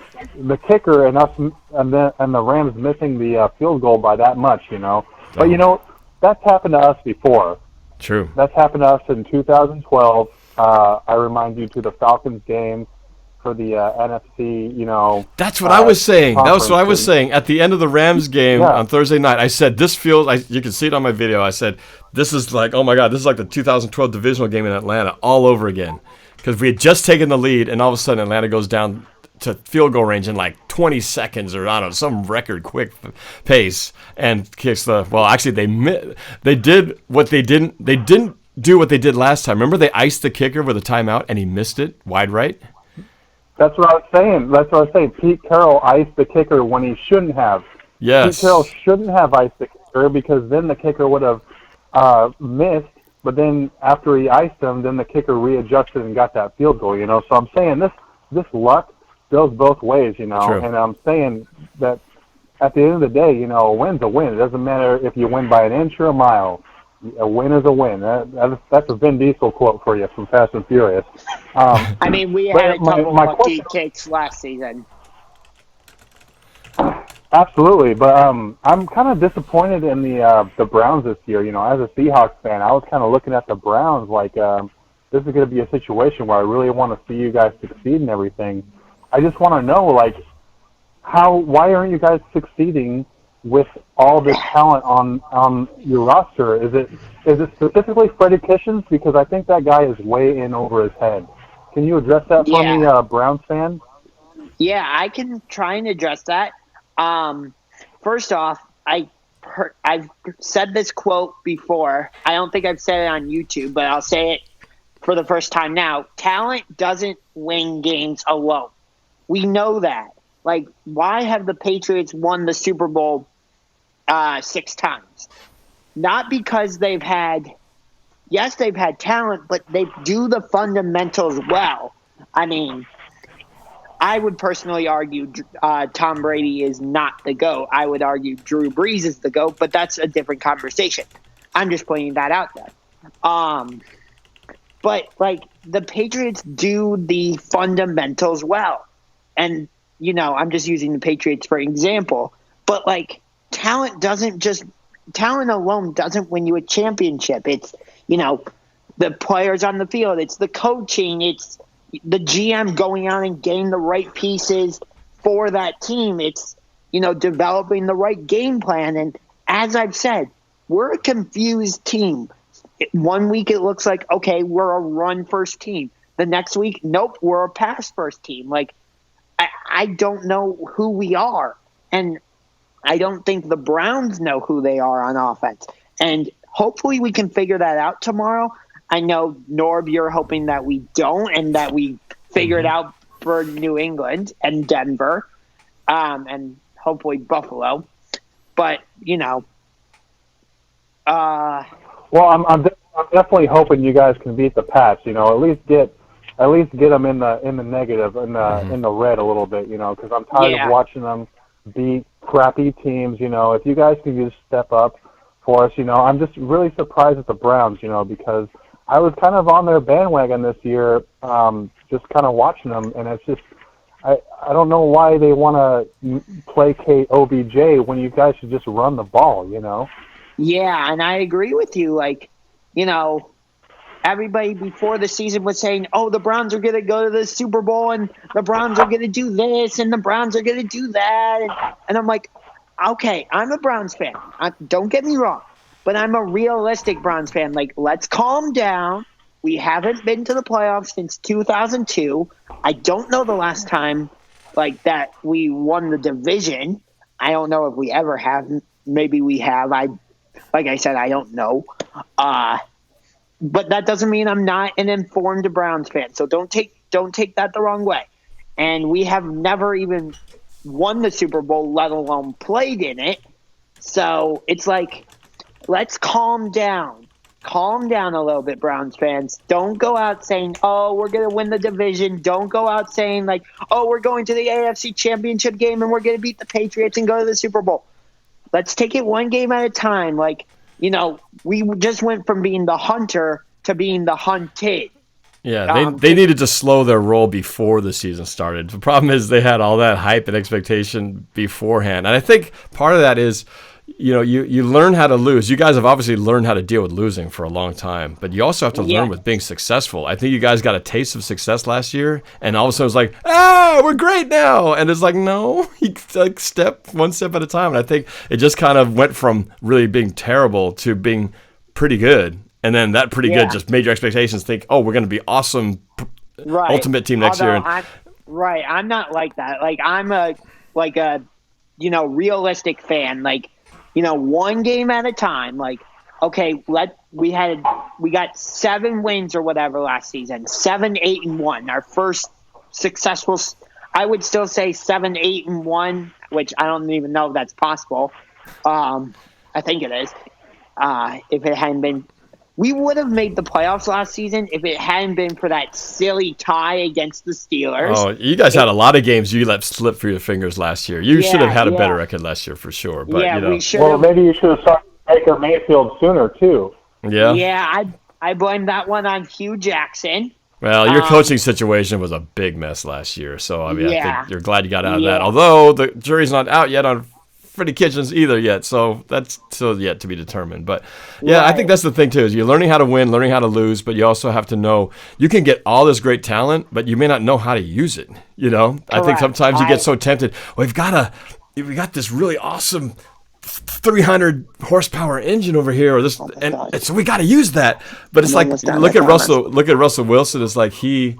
kicker and us and the Rams missing the field goal by that much, But that's happened to us before. True. That's happened to us in 2012. I remind you to the Falcons game for the NFC. That's what I was saying. That was what I was saying at the end of the Rams game on Thursday night. I said this feels. You can see it on my video. I said this is like, oh my God, this is like the 2012 divisional game in Atlanta all over again. Because we had just taken the lead, and all of a sudden Atlanta goes down to field goal range in like 20 seconds or I don't know, some record quick pace and kicks the. Well, actually they did what they didn't do what they did last time. Remember they iced the kicker with a timeout and he missed it wide right? That's what I was saying. Pete Carroll iced the kicker when he shouldn't have. Yes. Pete Carroll shouldn't have iced the kicker because then the kicker would have missed. But then after he iced him, then the kicker readjusted and got that field goal. So I'm saying this luck goes both ways. True. And I'm saying that at the end of the day, a win's a win. It doesn't matter if you win by an inch or a mile. A win is a win. That's a Vin Diesel quote for you from Fast and Furious. We had a couple lucky kicks last season. Absolutely, but I'm kind of disappointed in the Browns this year. As a Seahawks fan, I was kind of looking at the Browns like this is going to be a situation where I really want to see you guys succeed and everything. I just want to know, why aren't you guys succeeding with all this talent on your roster? Is it specifically Freddie Kitchens? Because I think that guy is way in over his head. Can you address that for me, Browns fan? Yeah, I can try and address that. First off, I've said this quote before. I don't think I've said it on YouTube, but I'll say it for the first time now. Talent doesn't win games alone. We know that. Why have the Patriots won the Super Bowl 6 times? Not because they've had talent, but they do the fundamentals well. I would personally argue Tom Brady is not the GOAT. I would argue Drew Brees is the GOAT, but that's a different conversation. I'm just pointing that out there. But the Patriots do the fundamentals well. And, I'm just using the Patriots for example. But talent alone doesn't win you a championship. It's, the players on the field, it's the coaching, it's the GM going out and getting the right pieces for that team. It's, developing the right game plan. And as I've said, we're a confused team. One week it looks like, okay, we're a run-first team. The next week, nope, we're a pass-first team. I don't know who we are. And I don't think the Browns know who they are on offense. And hopefully we can figure that out tomorrow. I know, Norb, you're hoping that we don't and that we figure it out for New England and Denver and hopefully Buffalo. But, Well, I'm definitely hoping you guys can beat the Pats. At least get them in the negative, in the red a little bit. Because I'm tired of watching them beat crappy teams. If you guys can just step up for us, I'm just really surprised at the Browns. Because I was kind of on their bandwagon this year, just kind of watching them, and it's just I don't know why they want to placate OBJ when you guys should just run the ball. Yeah, and I agree with you. Everybody before the season was saying, oh, the Browns are going to go to the Super Bowl and the Browns are going to do this and the Browns are going to do that. And I'm like, okay, I'm a Browns fan. Don't get me wrong, but I'm a realistic Browns fan. Let's calm down. We haven't been to the playoffs since 2002. I don't know the last time that we won the division. I don't know if we ever have. Maybe we have. Like I said, I don't know. But that doesn't mean I'm not an informed Browns fan. So don't take that the wrong way. And we have never even won the Super Bowl, let alone played in it. So it's let's calm down. Calm down a little bit, Browns fans. Don't go out saying, oh, we're going to win the division. Don't go out saying oh, we're going to the AFC Championship game and we're going to beat the Patriots and go to the Super Bowl. Let's take it one game at a time. We just went from being the hunter to being the hunted. Yeah, they needed to slow their roll before the season started. The problem is they had all that hype and expectation beforehand. And I think part of that is, you learn how to lose. You guys have obviously learned how to deal with losing for a long time, but you also have to learn with being successful. I think you guys got a taste of success last year, and all of a sudden it's we're great now. And it's no, you step one step at a time. And I think it just kind of went from really being terrible to being pretty good. And then that pretty good just made your expectations think, oh, we're going to be awesome, ultimate team next year. I'm not like that. I'm a realistic fan. One game at a time. Okay, we had we got 7 wins or whatever last season. 7, 8, and 1. Our first successful. I would still say 7, 8, and 1, which I don't even know if that's possible. I think it is. If it hadn't been, we would have made the playoffs last season if it hadn't been for that silly tie against the Steelers. Oh, you guys had a lot of games you let slip through your fingers last year. You should have had a better record last year for sure. But we should. Well, maybe you should have started Baker Mayfield sooner too. Yeah. Yeah, I blame that one on Hugh Jackson. Well, your coaching situation was a big mess last year, so I mean, I think you're glad you got out of that. Yeah. Although the jury's not out yet on Freddie Kitchens either yet, so that's still yet to be determined. But yeah, I think that's the thing too, is you're learning how to win, learning how to lose, but you also have to know you can get all this great talent, but you may not know how to use it. You know, I think sometimes you get so tempted. Well, we got this really awesome 300 horsepower engine over here, or this, and so we got to use that. But it's like look at Russell Wilson. It's like he's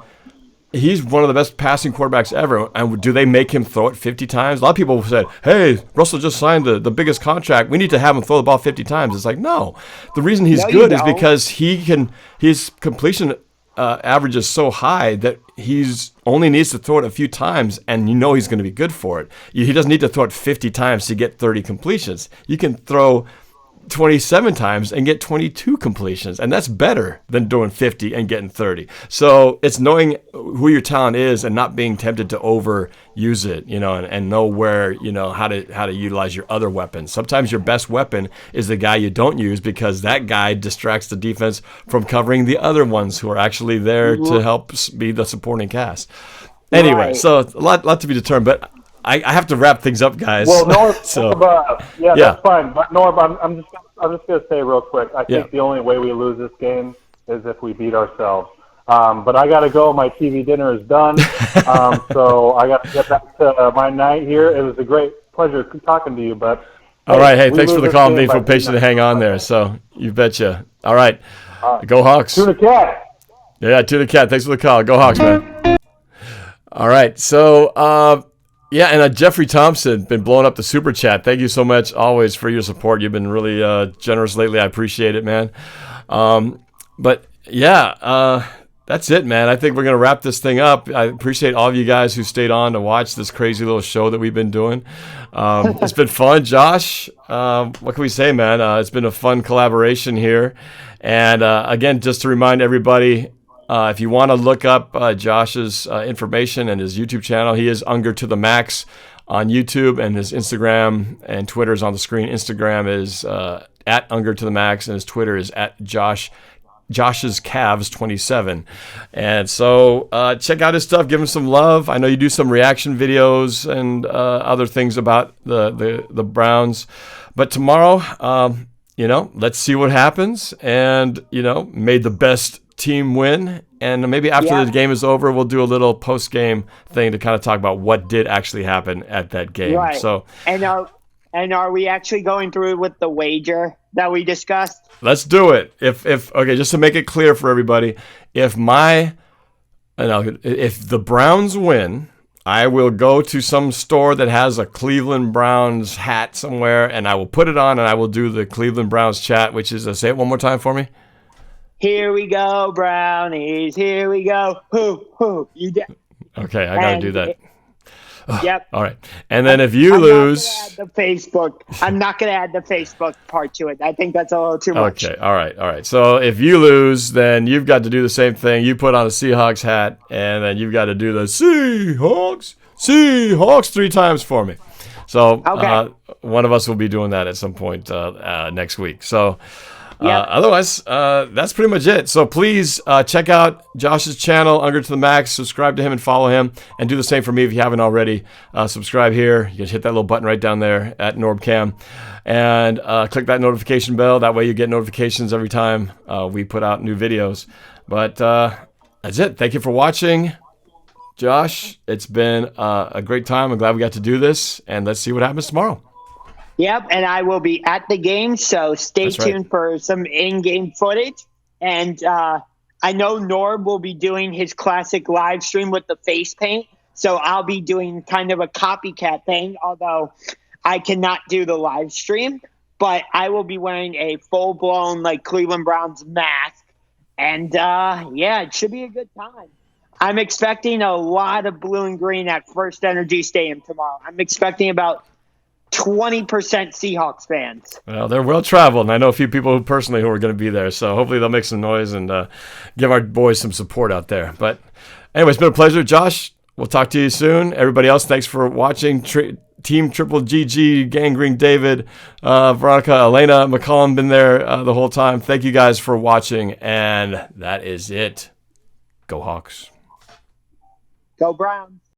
one of the best passing quarterbacks ever. And do they make him throw it 50 times? A lot of people said, hey, Russell just signed the biggest contract. We need to have him throw the ball 50 times. It's like, no. The reason he's good is because his completion average is so high that he's only needs to throw it a few times, and you know he's going to be good for it. He doesn't need to throw it 50 times to get 30 completions. You can throw 27 times and get 22 completions, and that's better than doing 50 and getting 30. So it's knowing who your talent is and not being tempted to overuse it, you know, and know where, you know, how to utilize your other weapons. Sometimes your best weapon is the guy you don't use, because that guy distracts the defense from covering the other ones who are actually there to help be the supporting cast. Anyway, so a lot to be determined, but I have to wrap things up, guys. Well, Norb, so, that's fine. But Norb, I'm just gonna say real quick. I think the only way we lose this game is if we beat ourselves. But I gotta go. My TV dinner is done. So I got to get back to my night here. It was a great pleasure talking to you. But all right, hey, thanks for the call and being so patient to hang on there. So you betcha. All right, go Hawks. To the cat. Yeah, to the cat. Thanks for the call. Go Hawks, man. All right, so. Yeah, and Jeffrey Thompson been blowing up the super chat. Thank you so much always for your support. You've been really generous lately. I appreciate it, man. But yeah, that's it, man. I think we're gonna wrap this thing up. I appreciate all of you guys who stayed on to watch this crazy little show that we've been doing. It's been fun, Josh. What can we say, man? It's been a fun collaboration here. And again, just to remind everybody. If you want to look up Josh's information and his YouTube channel, he is Unger to the Max on YouTube, and his Instagram and Twitter is on the screen. Instagram is at Unger to the Max, and his Twitter is at Josh's Cavs 27. And so check out his stuff, give him some love. I know you do some reaction videos and other things about the Browns, but tomorrow, you know, let's see what happens, and you know, may the best team win, and maybe after the game is over, we'll do a little post-game thing to kind of talk about what did actually happen at that game. Right. So, and are we actually going through with the wager that we discussed? Let's do it. If okay, just to make it clear for everybody, if the Browns win, I will go to some store that has a Cleveland Browns hat somewhere, and I will put it on, and I will do the Cleveland Browns chat, which is say it one more time for me. Here we go, Brownies. Here we go. Hoo. Okay, I got to do that. Yep. All right. And then if you lose... I'm not going to add the Facebook part to it. I think that's a little too much. Okay, all right. So if you lose, then you've got to do the same thing. You put on a Seahawks hat, and then you've got to do the Seahawks 3 times for me. So one of us will be doing that at some point next week. So... otherwise, that's pretty much it. So please check out Josh's channel, Unger to the Max. Subscribe to him and follow him. And do the same for me if you haven't already. Subscribe here. You can hit that little button right down there at NorbCam. And click that notification bell. That way you get notifications every time we put out new videos. But that's it. Thank you for watching. Josh, it's been a great time. I'm glad we got to do this. And let's see what happens tomorrow. Yep, and I will be at the game, so stay tuned for some in-game footage. And I know Norb will be doing his classic live stream with the face paint, so I'll be doing kind of a copycat thing, although I cannot do the live stream. But I will be wearing a full-blown like Cleveland Browns mask And yeah, it should be a good time. I'm expecting a lot of blue and green at First Energy Stadium tomorrow. I'm expecting about 20% Seahawks fans. Well, they're well traveled, and I know a few people personally who are going to be there. So hopefully they'll make some noise and give our boys some support out there. But anyway, it's been a pleasure, Josh. We'll talk to you soon. Everybody else, thanks for watching. Team Triple GG, Gangrene David, Veronica, Elena, McCollum been there the whole time. Thank you guys for watching, and that is it. Go Hawks. Go Browns.